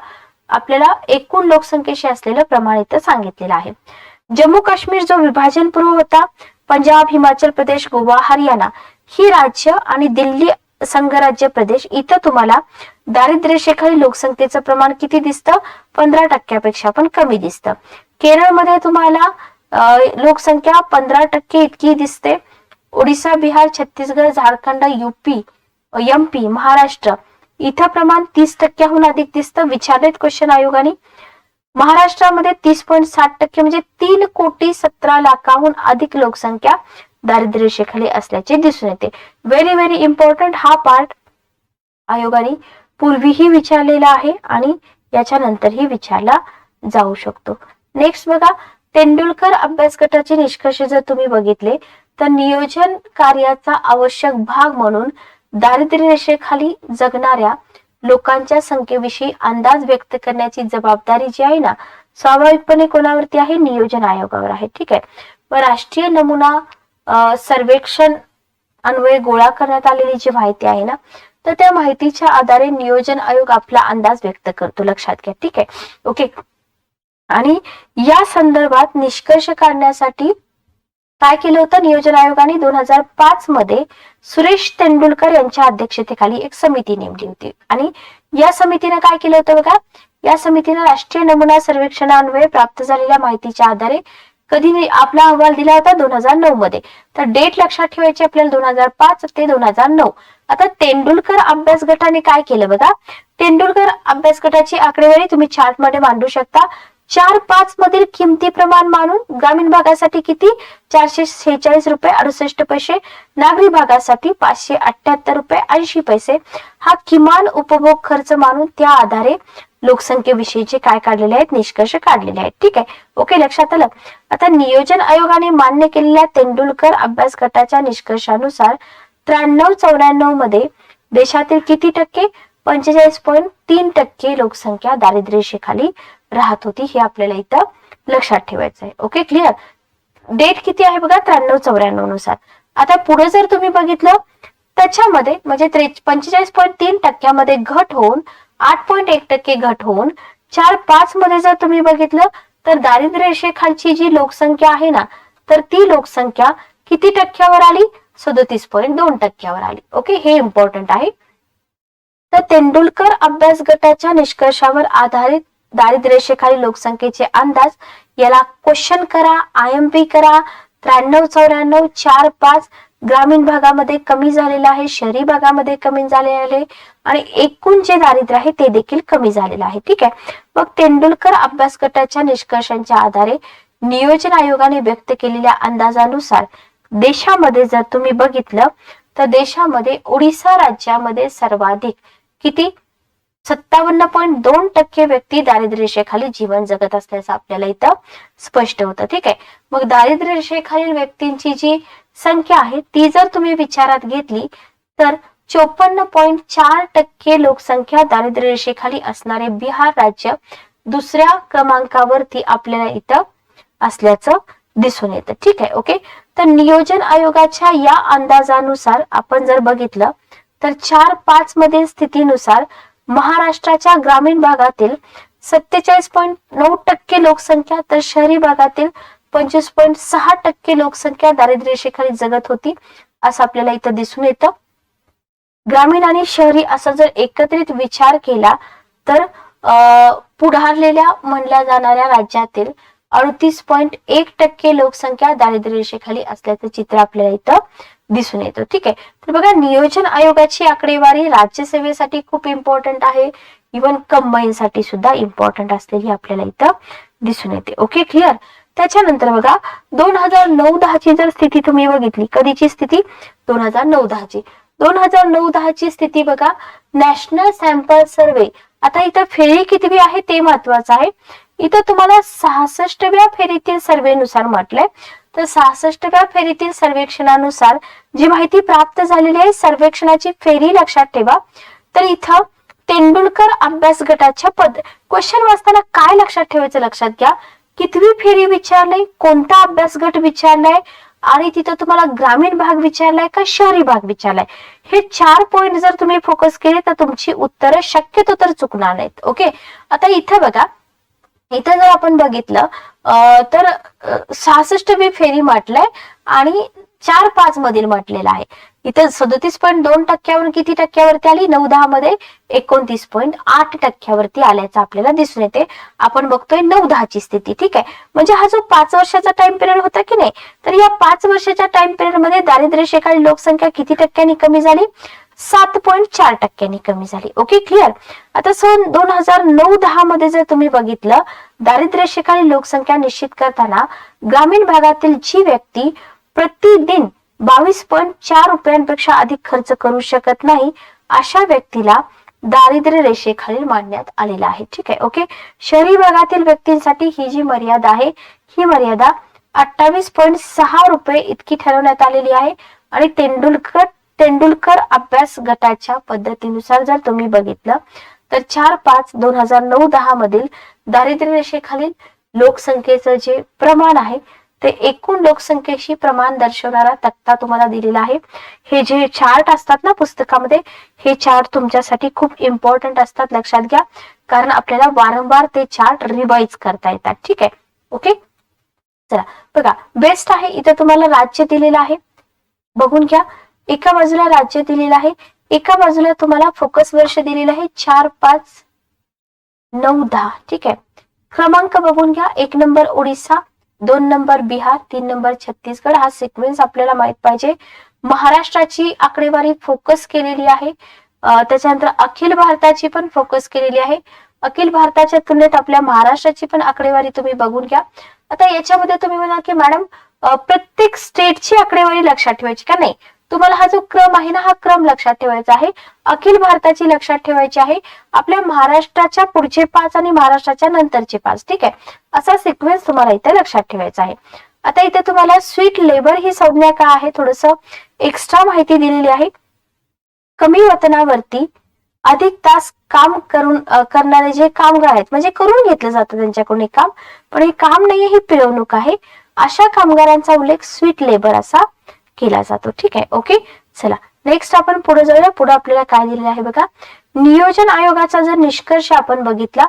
आपल्याला एकूण लोकसंख्येशी असलेलं प्रमाण इथं सांगितलेलं आहे. जम्मू काश्मीर जो विभाजन पूर्व होता, पंजाब, हिमाचल प्रदेश, गोवा, हरियाणा ही राज्य आणि दिल्ली संघराज्य प्रदेश, इथं तुम्हाला दारिद्र्य रेषेखालील लोकसंख्येचं प्रमाण किती दिसतं, 15% पण कमी दिसतं. केरळमध्ये तुम्हाला लोकसंख्या 15% इतकी दिसते. ओडिसा, बिहार, छत्तीसगड, झारखंड, UP, MP, महाराष्ट्र इथं प्रमाण 30%हून अधिक दिसतं. विचारलेत क्वेश्चन आयोगाने. महाराष्ट्रामध्ये 30.7% म्हणजे 3,17,00,000 अधिक लोकसंख्या दारिद्र्य रेषेखाली असल्याचे दिसून येते. व्हेरी व्हेरी इम्पॉर्टंट हा पार्ट आयोगाने पूर्वीही विचारलेला आहे आणि याच्या नंतरही विचारला जाऊ शकतो. नेक्स्ट बघा, तेंडुलकर अभ्यास गटाचे निष्कर्ष जर तुम्ही बघितले तर नियोजन कार्याचा आवश्यक भाग म्हणून दारिद्र्य रेषेखाली जगणाऱ्या लोकांच्या संख्येविषयी अंदाज व्यक्त करण्याची जबाबदारी जी आहे ना, स्वाभाविकपणे कोणावरती आहे, नियोजन आयोगावर आहे. ठीक आहे. व राष्ट्रीय नमुना सर्वेक्षण अन्वये गोळा करण्यात आलेली जी माहिती आहे ना, तर त्या माहितीच्या आधारे नियोजन आयोग आपला अंदाज व्यक्त करतो. लक्षात घ्या. ठीक आहे. ओके. आणि या संदर्भात निष्कर्ष काढण्यासाठी काय केलं होतं नियोजन आयोगाने, 2005 मध्ये सुरेश तेंडुलकर यांच्या अध्यक्षतेखाली एक समिती नेमली होती. आणि या समितीने काय केलं होतं बघा, या समितीने राष्ट्रीय नमुना सर्वेक्षणान्वये प्राप्त झालेल्या माहितीच्या आधारे कधी आपला अहवाल दिला होता, 2009 मध्ये. तर डेट लक्षात ठेवायची आपल्याला, 2005 ते 2009. आता तेंडुलकर अभ्यास गटाने काय केलं बघा, तेंडुलकर अभ्यास गटाची आकडेवारी तुम्ही चार्ट मध्ये मांडू शकता. 4-5 मधील किमती प्रमाण मानून ग्रामीण भागासाठी किती, 446 रुपये 68 पैसे, नागरी भागासाठी 578 रुपये 80 पैसे हा किमान उपभोग खर्च मानून त्या आधारे लोकसंख्येविषयीचे काय काढलेले आहेत, निष्कर्ष काढलेले आहेत. ठीक आहे. ओके, लक्षात आलं. आता नियोजन आयोगाने मान्य केलेल्या तेंडुलकर अभ्यास गटाच्या निष्कर्षानुसार 93-94 मध्ये देशातील किती टक्के, 45.3% लोकसंख्या दारिद्र्य रेषेखाली राहत होती. हे आपल्याला इथं लक्षात ठेवायचं आहे. Okay, clear. डेट किती आहे बघा, 93-94 नुसार. आता पुढे जर तुम्ही बघितलं त्याच्यामध्ये म्हणजे 45.3% मध्ये घट होऊन 8.1% घट होऊन 4-5 मध्ये जर तुम्ही बघितलं तर दारिद्र्य रेषेखालची जी लोकसंख्या आहे ना, तर ती लोकसंख्या किती टक्क्यावर आली, 37.2% आली. ओके, हे इम्पॉर्टंट आहे. तर तेंडुलकर अभ्यास गटाच्या निष्कर्षावर आधारित दारिद्र्य रेषेखाली लोकसंख्येचे अंदाज, याला क्वेश्चन करा, IMP करा. 93-94, 4-5 ग्रामीण भागामध्ये कमी झालेलं आहे, शहरी भागामध्ये कमी झालेलं आहे आणि एकूण जे दारिद्र्य आहे ते देखील कमी झालेलं आहे. ठीक आहे. मग तेंडुलकर अभ्यास गटाच्या निष्कर्षांच्या आधारे नियोजन आयोगाने व्यक्त केलेल्या अंदाजानुसार देशामध्ये जर तुम्ही बघितलं तर देशामध्ये ओडिसा राज्यामध्ये सर्वाधिक किती 57.2% व्यक्ती दारिद्र्य रेषेखाली जीवन जगत असल्याचं आपल्याला इथं स्पष्ट होतं. ठीक आहे. मग दारिद्र्य रेषेखालील व्यक्तींची जी संख्या आहे ती जर तुम्ही विचारात घेतली तर 54.4% लोकसंख्या दारिद्र्य रेषेखाली असणारे बिहार राज्य दुसऱ्या क्रमांकावरती आपल्याला इथं असल्याचं दिसून येतं. ठीक आहे. ओके. तर नियोजन आयोगाच्या या अंदाजानुसार आपण जर बघितलं तर 4-5 मधील स्थितीनुसार महाराष्ट्राच्या ग्रामीण भागातील 47.9% लोकसंख्या तर शहरी भागातील 25.6% लोकसंख्या दारिद्र्य रेषेखाली जगत होती असं आपल्याला इथं दिसून येतं. ग्रामीण आणि शहरी असा जर एकत्रित विचार केला तर पुढारलेल्या म्हणल्या जाणाऱ्या राज्यातील 38.1% लोकसंख्या दारिद्र्य रेषेखाली असल्याचं चित्र आपल्याला इथं दिसून येतं. ठीक आहे. तर बघा नियोजन आयोगाची आकडेवारी राज्यसेवेसाठी खूप इम्पॉर्टंट आहे, इव्हन कंबाईनसाठी सुद्धा इम्पॉर्टंट असलेली आपल्याला इथं दिसून येते. Okay, clear. त्याच्यानंतर बघा 2009-10ची जर स्थिती तुम्ही बघितली, कधीची स्थिती 2009-10ची 2009-10ची स्थिती बघा, नॅशनल सॅम्पल सर्वे. आता इथं फेरी कितवी आहे ते महत्वाचं आहे. इथं तुम्हाला 66व्या फेरीतील सर्वेनुसार म्हटलंय तर 66व्या फेरीतील सर्वेक्षणानुसार जी माहिती प्राप्त झालेली आहे सर्वेक्षणाची फेरी लक्षात ठेवा. तर इथं तेंडुलकर अभ्यास गटाच्या क्वेश्चन वाचताना काय लक्षात ठेवायचं लक्षात घ्या. कितवी फेरी विचारलंय, कोणता अभ्यास गट विचारलाय आणि तिथं तुम्हाला ग्रामीण भाग विचारलाय का शहरी भाग विचारलाय, हे 4 पॉइंट जर तुम्ही फोकस केले तर तुमची उत्तरं शक्यतो तर चुकणार नाहीत. ओके. आता इथं बघा, इथं जर आपण बघितलं तर 66वी फेरी म्हटलंय आणि 4-5 मधील म्हटलेलं आहे. इथं 37.2% किती टक्क्यावरती आली, 9-10 मध्ये 29.8% आल्याचं आपल्याला दिसून येते. आपण बघतोय 9-10ची स्थिती. ठीक आहे. म्हणजे हा जो 5 वर्षाचा टाइम पिरियड होता की नाही, तर या 5 वर्षाच्या टाइम पिरियड मध्ये दारिद्र्य रेषेखालील लोकसंख्या किती टक्क्यांनी कमी झाली, 7.4% कमी झाली. Okay, clear. आता सन 2009-10 मध्ये जर तुम्ही बघितलं दारिद्र्य रेषेखालील लोकसंख्या निश्चित करताना ग्रामीण भागातील जी व्यक्ती प्रतिदिन 22.4 रुपयांपेक्षा अधिक खर्च करू शकत नाही अशा व्यक्तीला दारिद्र्य रेषेखालील मानण्यात आलेला आहे. ठीक आहे. ओके. शहरी भागातील व्यक्तींसाठी ही जी मर्यादा आहे ही मर्यादा 28.6 रुपये इतकी ठरवण्यात आलेली आहे आणि तेंडुलकर अभ्यास गटाच्या पद्धतीनुसार जर तुम्ही बघितलं तर 4-5-2009-10 मधील दारिद्र्य रेषेखालील लोकसंख्येचं जे प्रमाण आहे ते एकूण लोकसंख्येशी प्रमाण दर्शवणारा तक्ता तुम्हाला दिलेला आहे. हे जे चार्ट असतात ना पुस्तकामध्ये, हे चार्ट तुमच्यासाठी खूप इम्पॉर्टंट असतात, लक्षात घ्या, कारण आपल्याला वारंवार ते चार्ट रिवाइज करता येतात. ठीक आहे. ओके. चला बघा, बेस्ट आहे. इथं तुम्हाला राज्य दिलेलं आहे, बघून घ्या. एका बाजूला राज्य दिलेलं आहे, एका बाजूला तुम्हाला फोकस वर्ष दिलेलं आहे 4-5-9-10. ठीक आहे. क्रमांक बघून घ्या. 1 number Odisha, 2 number Bihar, 3 number Chhattisgarh. हा सिक्वेन्स आपल्याला माहित पाहिजे. महाराष्ट्राची आकडेवारी फोकस केलेली आहे, त्याच्यानंतर अखिल भारताची पण फोकस केलेली आहे. अखिल भारताच्या तुलनेत आपल्या महाराष्ट्राची पण आकडेवारी तुम्ही बघून घ्या. आता याच्यामध्ये तुम्ही म्हणाल की मॅडम प्रत्येक स्टेटची आकडेवारी लक्षात ठेवायची का? नाही, तुम्हाला हा जो क्रम आहे ना, हा क्रम लक्षात ठेवायचा आहे. अखिल भारताची लक्षात ठेवायची आहे, आपल्या महाराष्ट्राच्या पुढचे 5 आणि महाराष्ट्राच्या नंतरचे 5. ठीक आहे. असा सिक्वेन्स तुम्हाला इथे लक्षात ठेवायचा आहे. आता इथे तुम्हाला स्वीट लेबर ही संज्ञा काय आहे, थोडस एक्स्ट्रा माहिती दिलेली आहे. कमी वेतनावरती अधिक तास काम करणारे जे कामगार आहेत, म्हणजे करून घेतलं जातं त्यांच्याकडून हे काम, पण हे काम नाहीये, ही पिळवणूक आहे, अशा कामगारांचा उल्लेख स्वीट लेबर असा केला जातो. ठीक आहे. ओके. चला नेक्स्ट आपण पुढे जाऊया. पुढे आपल्याला काय दिलेलं आहे बघा. नियोजन आयोगाचा जर निष्कर्ष आपण बघितला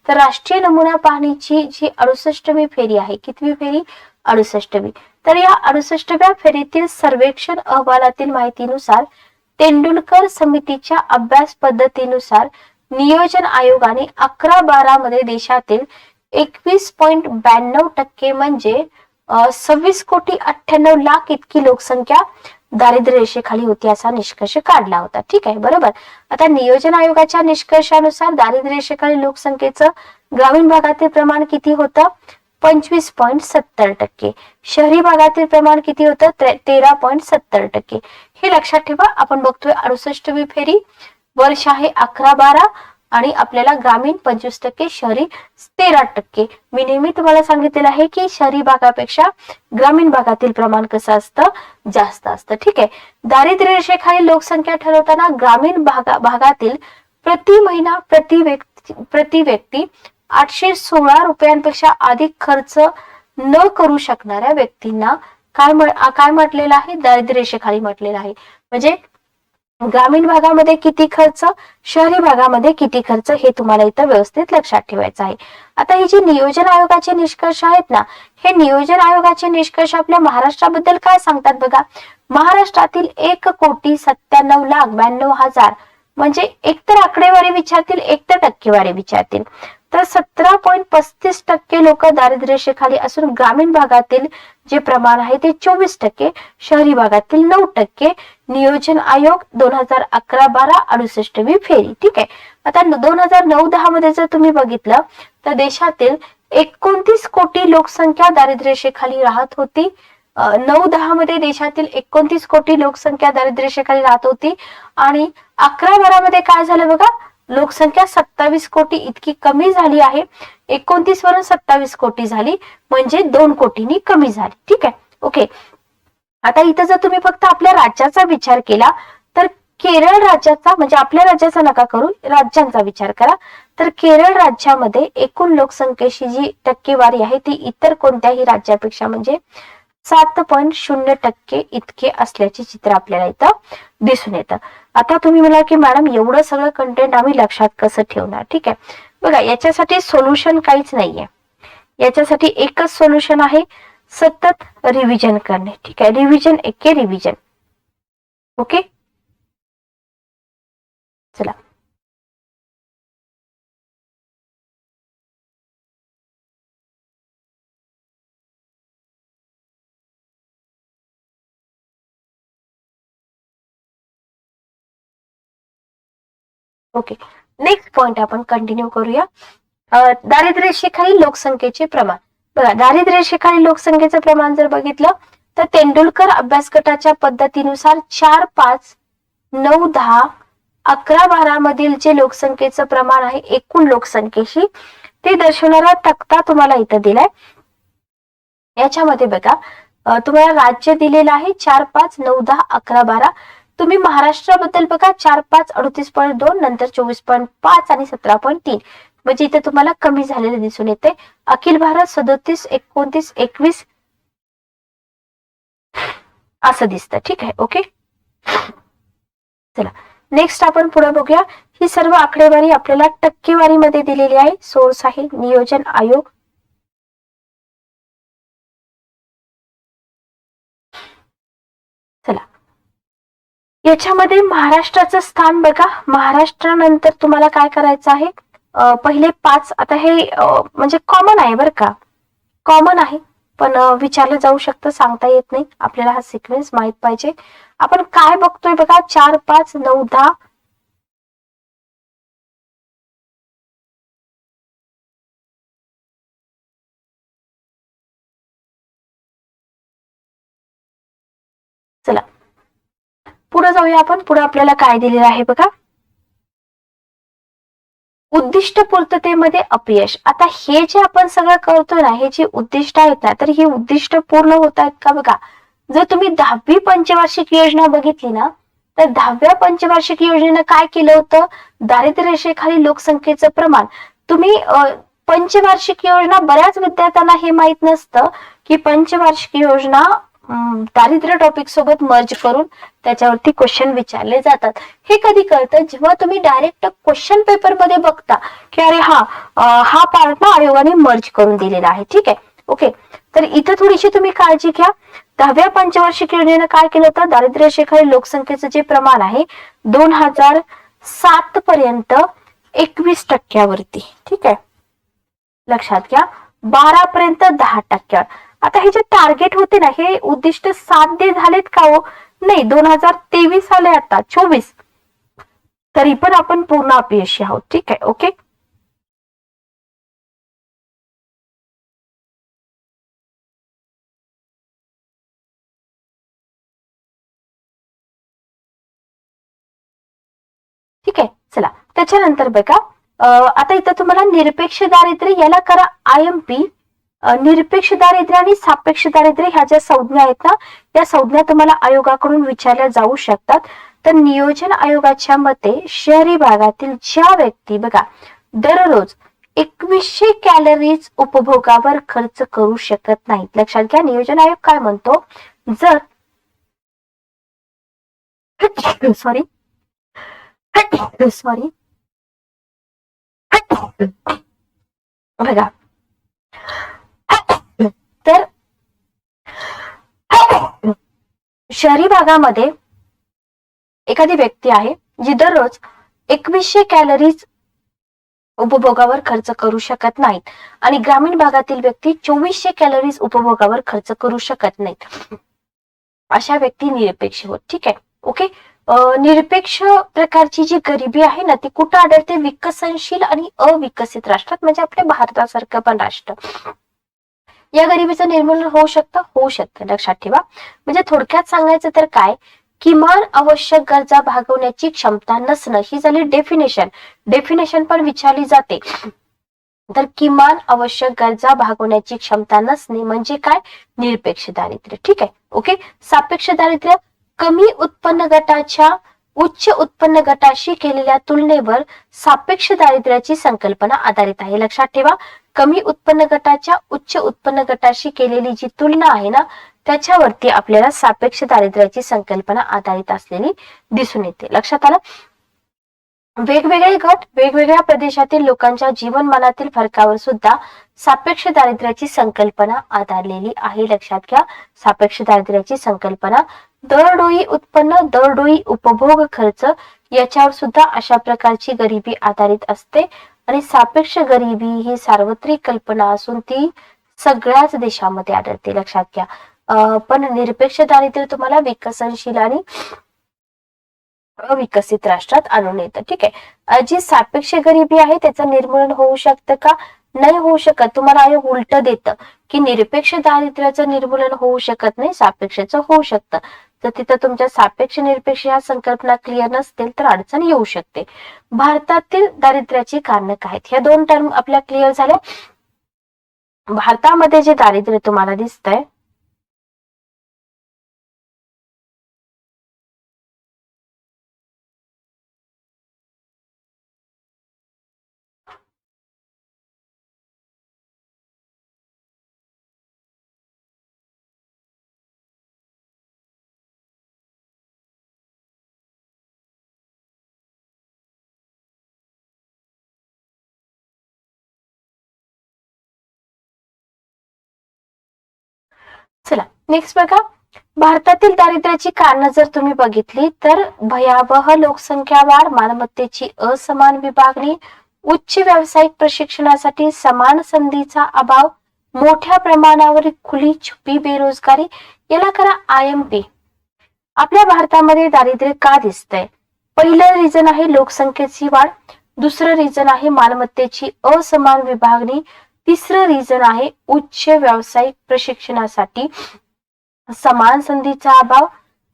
तर राष्ट्रीय नमुना पाहणीची जी 68वी फेरी आहे, कितवी फेरी, 68वी. तर या 68व्या फेरीतील सर्वेक्षण अहवालातील माहितीनुसार तेंडुलकर समितीच्या अभ्यास पद्धतीनुसार नियोजन आयोगाने 11-12 मध्ये देशातील 21.92% म्हणजे 26,98,00,000 इतकी लोकसंख्या दारिद्र्य रेषेखाली होती असा निष्कर्ष काढला होता. ठीक आहे, बरोबर. आता नियोजन आयोगाच्या निष्कर्षानुसार दारिद्र्य रेषेखाली लोकसंख्येचं ग्रामीण भागातील प्रमाण किती होतं? 25.70%. शहरी भागातील प्रमाण किती होतं? 13.70%. हे लक्षात ठेवा. आपण बघतोय 68वी फेरी, वर्ष आहे 11-12 आणि आपल्याला ग्रामीण 25%, शहरी 13%. मी नेहमी तुम्हाला सांगितलेलं आहे की शहरी भागापेक्षा ग्रामीण भागातील प्रमाण कसं असतं? जास्त असतं. ठीक आहे. दारिद्र्य रेषेखाली लोकसंख्या ठरवताना ग्रामीण भागातील प्रति महिना प्रति व्यक्ती 816 रुपयांपेक्षा अधिक खर्च न करू शकणाऱ्या व्यक्तींना काय म्हटलेलं आहे? दारिद्र्य रेषेखाली म्हटलेलं आहे. म्हणजे ग्रामीण भागामध्ये किती खर्च, शहरी भागामध्ये किती खर्च, हे तुम्हाला इथं व्यवस्थित लक्षात ठेवायचं आहे. आता हे जे नियोजन आयोगाचे निष्कर्ष आहेत ना, हे नियोजन आयोगाचे निष्कर्ष आपल्या महाराष्ट्राबद्दल काय सांगतात बघा. महाराष्ट्रातील 1,97,92,000 म्हणजे एकतर आकडेवारी विचारतील, एकतर टक्केवारी विचारतील. तर 17.35% लोक दारिद्र्य रेषेखाली असून ग्रामीण भागातील जे प्रमाण आहे ते 24%, शहरी भागातील 9%. नियोजन आयोग 2011-12 68वी फेरी. ठीक आहे. आता 2009-10 मध्ये जर तुम्ही बघितलं तर देशातील 29 कोटी लोकसंख्या दारिद्र्य रेषेखाली राहत होती. 9-10 मध्ये देशातील 29 कोटी लोकसंख्या दारिद्र्य रेषेखाली राहत होती आणि 11-12 मध्ये काय झालं बघा, लोकसंख्या 27 कोटी इतकी कमी झाली आहे. 29 वरून 27 कोटी झाली, म्हणजे 2 कोटींनी कमी झाली. ठीक आहे, ओके. आता इथं जर तुम्ही फक्त आपल्या राज्याचा विचार केला तर केरळ राज्याचा, म्हणजे आपल्या राज्याचा नका करू, राज्यांचा विचार करा. तर केरळ राज्यामध्ये एकूण लोकसंख्येची जी टक्केवारी आहे ती इतर कोणत्याही राज्यापेक्षा म्हणजे 7.0% इतके असल्याचे चित्र आपल्याला इथं दिसून येतं. आता तुम्ही म्हणा की मॅडम एवढं सगळं कंटेंट आम्ही लक्षात कसं ठेवणार? ठीक आहे, बघा याच्यासाठी सोल्युशन काहीच नाहीये. याच्यासाठी एकच सोल्युशन आहे, सतत रिव्हिजन करणे. ठीक आहे, रिव्हिजन एके रिव्हिजन. ओके, चला. ओके, नेक्स्ट पॉइंट आपण कंटिन्यू करूया. दारिद्र्य रेषेखाली लोकसंख्येचे प्रमाण. बघा, दारिद्र्य रेषेखाली लोकसंख्येचं प्रमाण जर बघितलं तर तेंडुलकर अभ्यास गटाच्या पद्धतीनुसार 4, 5, 9, 10, 11-12 मधील जे लोकसंख्येचं प्रमाण आहे एकूण लोकसंख्येशी, ते दर्शवणारा तक्ता तुम्हाला इथं दिलाय. याच्यामध्ये बघा तुम्हाला राज्य दिलेलं आहे 4, 5, 9, 10, 11-12. तुम्ही महाराष्ट्राबद्दल बघा 4, 5, 38.2, नंतर 24.5 आणि 17.3. म्हणजे इथे तुम्हाला कमी झालेले दिसून येते. अखिल भारत 37, 29, 21 असं दिसतं. ठीक आहे, ओके. चला नेक्स्ट आपण पुढे बघूया. ही सर्व आकडेवारी आपल्याला टक्केवारी मध्ये दिलेली आहे. सोर्स आहे नियोजन आयोग. चला, याच्यामध्ये महाराष्ट्राचं स्थान बघा. महाराष्ट्रानंतर तुम्हाला काय करायचं आहे, पहिले 5. आता हे म्हणजे कॉमन आहे बरं का, कॉमन आहे, पण विचारलं जाऊ शकतं, सांगता येत नाही. आपल्याला हा सिक्वेन्स माहित पाहिजे. आपण काय बघतोय बघा, 4, 5, 9, 10. चला पुढे जाऊया आपण. पुढे आपल्याला काय दिलेलं आहे बघा, उद्दिष्ट पूर्ततेमध्ये अपयश. आता हे जे आपण सगळं करतोय ना, हे जे उद्दिष्ट आहेत ना, तर ही उद्दिष्ट पूर्ण होत आहेत का बघा. जर तुम्ही 10वी पंचवार्षिक योजना बघितली ना, तर 10व्या पंचवार्षिक योजनेनं काय केलं होतं, दारिद्र्य रेषेखाली लोकसंख्येचं प्रमाण. तुम्ही पंचवार्षिक योजना, बऱ्याच विद्यार्थ्यांना हे माहित नसतं की पंचवार्षिक योजना दारिद्र्य टॉपिक सोबत मर्ज करून त्याच्यावरती क्वेश्चन विचारले जातात. हे कधी कळतं, जेव्हा तुम्ही डायरेक्ट क्वेश्चन पेपर मध्ये बघता की अरे हा पार्ट ना आयोगाने मर्ज करून दिलेला आहे. ठीक आहे, ओके. तर इथं थोडीशी तुम्ही काळजी घ्या. 10व्या पंचवार्षिक योजनेनं काय केलं होतं, दारिद्र्य रेषेखालील लोकसंख्येचं जे प्रमाण आहे 2007 पर्यंत 21%. ठीक आहे, लक्षात घ्या. 12 पर्यंत 10%. आता हे जे टार्गेट होते ना, हे उद्दिष्ट साध्य झालेत का हो? नाही, 2023 आले, आता 24, तरी पण आपण पूर्ण अपयशी आहोत. ठीक आहे, ओके. ठीक आहे, चला त्याच्यानंतर बघा, आता इथं तुम्हाला निरपेक्ष दारिद्र्य याला करा IMP. निरपेक्ष दारिद्र्य आणि सापेक्ष दारिद्र्य ह्या ज्या संज्ञा आहेत ना, त्या संज्ञा तुम्हाला आयोगाकडून विचारल्या जाऊ शकतात. तर नियोजन आयोगाच्या मते शहरी भागातील ज्या व्यक्ती बघा दररोज 2100 कॅलरीज उपभोगावर खर्च करू शकत नाहीत. लक्षात घ्या, नियोजन आयोग काय म्हणतो, जर सॉरी सॉरी बघा, तर शहरी भागामध्ये एखादी व्यक्ती आहे जी दररोज 2100 कॅलरीज उपभोगावर खर्च करू शकत नाहीत आणि ग्रामीण भागातील व्यक्ती 2400 कॅलरीज उपभोगावर खर्च करू शकत नाहीत, अशा व्यक्ती निरपेक्ष होत. ठीक आहे, ओके. निरपेक्ष प्रकारची जी गरिबी आहे ना, ती कुठं आढळते, विकसनशील आणि अविकसित राष्ट्रात, म्हणजे आपल्या भारतासारखं पण राष्ट्र. या गरिबीचं निर्मूलन होऊ शकतं, लक्षात ठेवा. म्हणजे थोडक्यात सांगायचं तर काय, किमान आवश्यक गरजा भागवण्याची क्षमता नसणं, ही झाली डेफिनेशन पण विचारली जाते. तर किमान आवश्यक गरजा भागवण्याची क्षमता नसणे म्हणजे काय, निरपेक्ष दारिद्र्य. ठीक आहे, ओके. सापेक्ष दारिद्र्य कमी उत्पन्न गटाच्या उच्च उत्पन्न गटाशी केलेल्या तुलनेवर सापेक्ष दारिद्र्याची संकल्पना आधारित आहे. लक्षात ठेवा, कमी उत्पन्न गटाच्या उच्च उत्पन्न गटाशी केलेली जी तुलना आहे ना, त्याच्यावरती आपल्याला सापेक्ष दारिद्र्याची संकल्पना आधारित असलेली दिसून येते. लक्षात आलं. वेगवेगळे गट वेगवेगळ्या प्रदेशातील लोकांच्या जीवनमानातील फरकावर सुद्धा सापेक्ष दारिद्र्याची संकल्पना आधारलेली आहे. लक्षात घ्या, सापेक्ष दारिद्र्याची संकल्पना दरडोई उत्पन्न, दरडोई उपभोग खर्च याच्यावर सुद्धा अशा प्रकारची गरिबी आधारित असते. आणि सापेक्ष गरिबी ही सार्वत्रिक कल्पना असून ती सगळ्याच देशामध्ये आढळते. लक्षात घ्या. पण निरपेक्ष दारिद्र्य तुम्हाला विकसनशील आणि अविकसित राष्ट्रात आणून येतं. ठीक आहे, जी सापेक्ष गरिबी आहे त्याचं निर्मूलन होऊ शकतं का, नाही होऊ शकत. तुम्हाला आयोग उलट देतं की निरपेक्ष दारिद्र्याचं निर्मूलन होऊ शकत नाही, सापेक्षचं होऊ शकतं. तर तिथं तुमच्या सापेक्ष निरपेक्ष ह्या संकल्पना क्लिअर नसतील तर अडचण येऊ शकते. भारतातील दारिद्र्याची कारणं काय आहेत, ह्या दोन टर्म आपल्या क्लिअर झाल्या. भारतामध्ये जे दारिद्र्य तुम्हाला दिसतंय, चला नेक्स्ट बघा, भारतातील दारिद्र्याची कारणं जर तुम्ही बघितली तर भयावह लोकसंख्या वाढ, मालमत्तेची असमान विभागणी, उच्च व्यावसायिक प्रशिक्षणासाठी समान संधीचा अभाव, मोठ्या प्रमाणावर खुली छुपी बेरोजगारी, याला करा IMP. आपल्या भारतामध्ये दारिद्र्य का दिसतंय, पहिलं रिझन आहे लोकसंख्येची वाढ, दुसरं रिझन आहे मालमत्तेची असमान विभागणी, तिसरं रिझन आहे उच्च व्यावसायिक प्रशिक्षणासाठी समान संधीचा अभाव,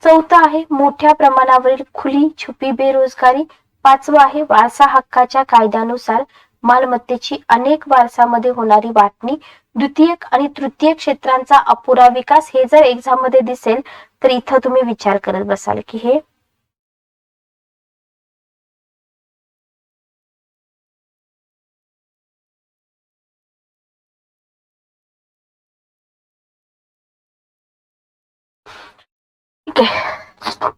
चौथं आहे मोठ्या प्रमाणावरील खुली छुपी बेरोजगारी, पाचवं आहे वारसा हक्काच्या कायद्यानुसार मालमत्तेची अनेक वारसामध्ये होणारी वाटणी, द्वितीयक आणि तृतीय क्षेत्रांचा अपुरा विकास. हे जर एक्झाम मध्ये दिसेल तर इथं तुम्ही विचार करत बसाल की हे ठीक आहे.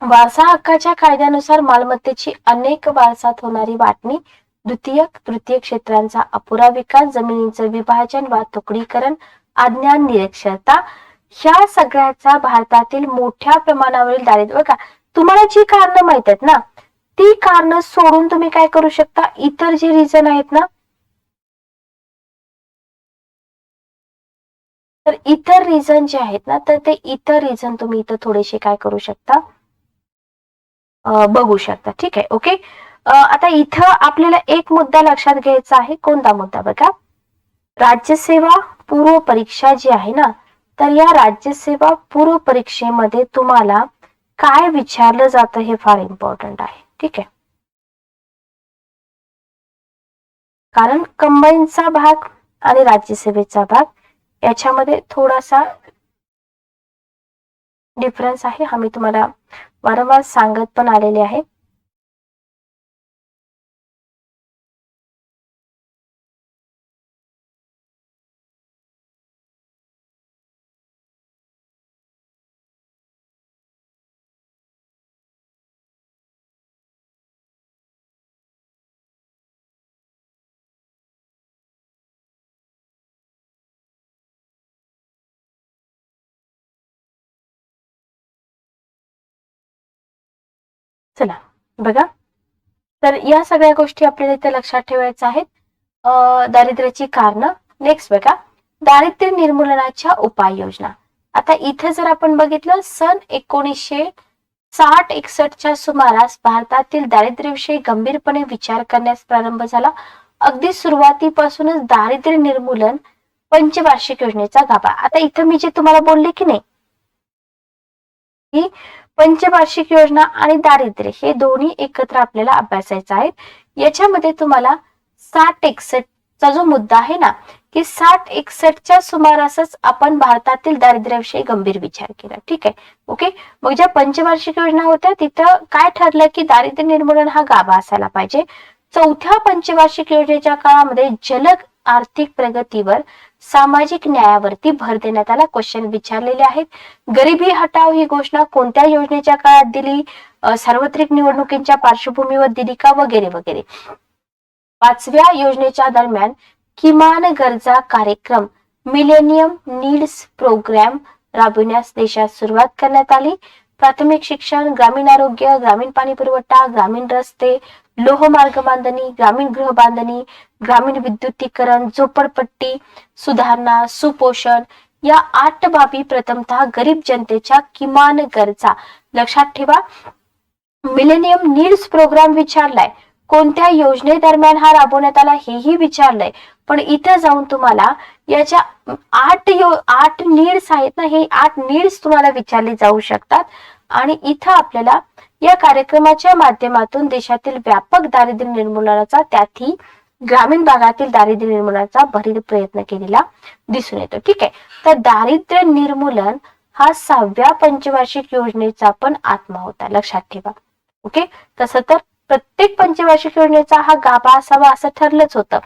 वारसा हक्काच्या कायद्यानुसार मालमत्तेची अनेक वारसात होणारी वाटणी, द्वितीयक तृतीय क्षेत्रांचा अपुरा विकास, जमिनीचं विभाजन, वाहतुकीकरण, अज्ञान, निरक्षरता, ह्या सगळ्याचा भारतातील मोठ्या प्रमाणावरील दारिद्र्य. बघा, तुम्हाला जी कारणं माहित आहेत ना, ती कारणं सोडून तुम्ही काय करू शकता, इतर जे रिझन आहेत ना तर इतर रिझन जे आहेत ना, तर ते इतर रिझन तुम्ही इथं थोडेसे काय करू शकता, बघू शकता. ठीक आहे. ओके. आता इथं आपल्याला एक मुद्दा लक्षात घ्यायचा आहे. कोणता मुद्दा बघा, राज्यसेवा पूर्व परीक्षा जी आहे ना, तर या राज्यसेवा पूर्व परीक्षेमध्ये तुम्हाला काय विचारलं जातं हे फार इम्पॉर्टंट आहे. ठीक आहे. कारण कंबाईनचा भाग आणि राज्यसेवेचा भाग याच्यामध्ये थोडासा डिफरन्स आहे. हा मी तुम्हाला वारंवार सांगत पण आलेले आहे. चला बघा, तर या सगळ्या गोष्टी आपल्याला इथे लक्षात ठेवायच्या आहेत. दारिद्र्याची कारणं. नेक्स्ट बघा, दारिद्र्य निर्मूलनाच्या उपाययोजना. आता इथे जर आपण बघितलं, सन 1960-61च्या सुमारास भारतातील दारिद्र्याविषयी गंभीरपणे विचार करण्यास प्रारंभ झाला. अगदी सुरुवातीपासूनच दारिद्र्य निर्मूलन पंचवार्षिक योजनेचा गाभा. आता इथं मी जे तुम्हाला बोलले की नाही, ही पंचवार्षिक योजना आणि दारिद्र्य हे दोन्ही एकत्र आपल्याला अभ्यासायचं आहे. याच्यामध्ये तुम्हाला 60-61चा जो मुद्दा आहे ना, की 60-61च्या सुमारासच आपण भारतातील दारिद्र्याविषयी गंभीर विचार केला. ठीक आहे. ओके. मग ज्या पंचवार्षिक योजना होत्या तिथं काय ठरलं की दारिद्र्य निर्मूलन हा गाभा असायला पाहिजे. चौथ्या पंचवार्षिक योजनेच्या काळामध्ये जलद आर्थिक प्रगतीवर, सामाजिक न्यायावरती भर देण्यात आला. क्वेश्चन विचारलेले आहेत. गरिबी हटाव ही घोषणा कोणत्या योजनेच्या काळात दिली, सार्वत्रिक निवडणुकींच्या पार्श्वभूमीवर दिली का, वगैरे वगैरे. पाचव्या योजनेच्या दरम्यान किमान गरजा कार्यक्रम मिलेनियम नीड्स प्रोग्राम राबविण्यास देशात सुरुवात करण्यात आली. प्राथमिक शिक्षण, ग्रामीण आरोग्य, ग्रामीण पाणी पुरवठा, ग्रामीण रस्ते, लोहमार्ग बांधणी, ग्रामीण गृह बांधणी, ग्रामीण विद्युतीकरण, झोपडपट्टी सुधारणा, सुपोषण या 8 बाबी प्रथमतः गरीब जनतेच्या किमान गरजा. लक्षात ठेवा, मिलेनियम नीड्स प्रोग्राम विचारलाय, कोणत्या योजनेदरम्यान हा राबवण्यात आला हेही विचारलंय. पण इथे जाऊन तुम्हाला याच्या 8 नीड्स आहेत ना, हे 8 नीड्स तुम्हाला विचारले जाऊ शकतात. आणि इथं आपल्याला या कार्यक्रमाच्या माध्यमातून देशातील व्यापक दारिद्र्य निर्मूलनाचा, त्यातही ग्रामीण भागातील दारिद्र्य निर्मूलनाचा भरीव प्रयत्न केलेला दिसून येतो. ठीक आहे. तर दारिद्र्य निर्मूलन हा 6व्या पंचवार्षिक योजनेचा पण आत्मा होता. लक्षात ठेवा. ओके. तसं तर प्रत्येक पंचवार्षिक योजनेचा हा गाभा असावा असं ठरलंच होतं.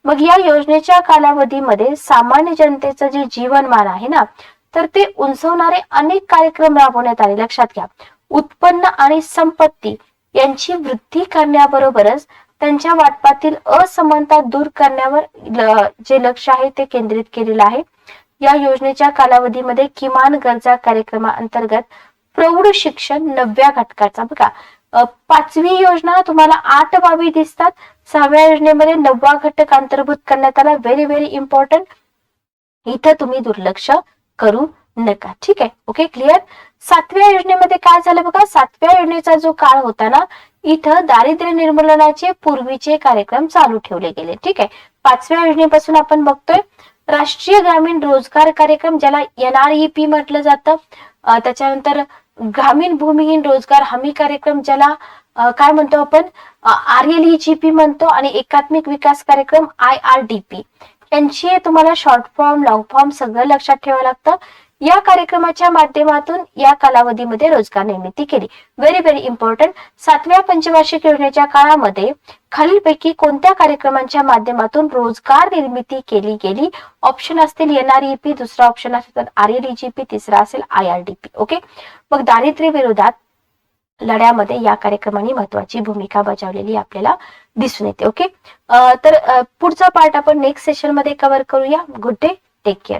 मग या योजनेच्या कालावधीमध्ये सामान्य जनतेचं जे जीवनमान आहे ना, तर ते उंचवणारे अनेक कार्यक्रम राबवण्यात आले. लक्षात घ्या, उत्पन्न आणि संपत्ती यांची वृद्धी करण्याबरोबरच त्यांच्या वाटपातील असमानता दूर करण्यावर जे लक्ष आहे ते केंद्रित केलेलं आहे. या योजनेच्या कालावधीमध्ये किमान गरजा कार्यक्रमाअंतर्गत प्रौढ शिक्षण 9व्या घटकाचा, बघा 5वी योजना तुम्हाला 8 बाबी दिसतात, 6व्या योजनेमध्ये 9वा घटक अंतर्भूत करण्यात आला. Very very important. इथं तुम्ही दुर्लक्ष करू नका. ठीक आहे. Okay, clear. 7व्या योजनेमध्ये काय झालं बघा, 7व्या योजनेचा जो काळ होता ना, इथं दारिद्र्य निर्मूलनाचे पूर्वीचे कार्यक्रम चालू ठेवले गेले. ठीक आहे. 5व्या योजनेपासून आपण बघतोय राष्ट्रीय ग्रामीण रोजगार कार्यक्रम, ज्याला NREP म्हटलं जातं. त्याच्यानंतर ग्रामीण भूमिहीन रोजगार हमी कार्यक्रम, ज्याला काय म्हणतो आपण, RLEGP म्हणतो. आणि एकात्मिक विकास कार्यक्रम IRDP. यांची तुम्हाला शॉर्ट फॉर्म, लॉंग फॉर्म सगळं लक्षात ठेवावं लागतं. या कार्यक्रमाच्या माध्यमातून या कालावधीमध्ये रोजगार निर्मिती केली. Very very important. 7व्या पंचवार्षिक योजनेच्या काळामध्ये खालीलपैकी कोणत्या कार्यक्रमांच्या माध्यमातून रोजगार निर्मिती केली गेली? ऑप्शन असतील NREP, दुसरा ऑप्शन असेल RLEGP, तिसरा असेल IRDP. ओके. मग दारिद्र्य विरोधात लढ्यामध्ये या कार्यक्रमाने महत्वाची भूमिका बजावलेली आपल्याला दिसून येते. ओके. तर पुढचा पार्ट आपण नेक्स्ट सेशन मध्ये कव्हर करूया. Good day, take care.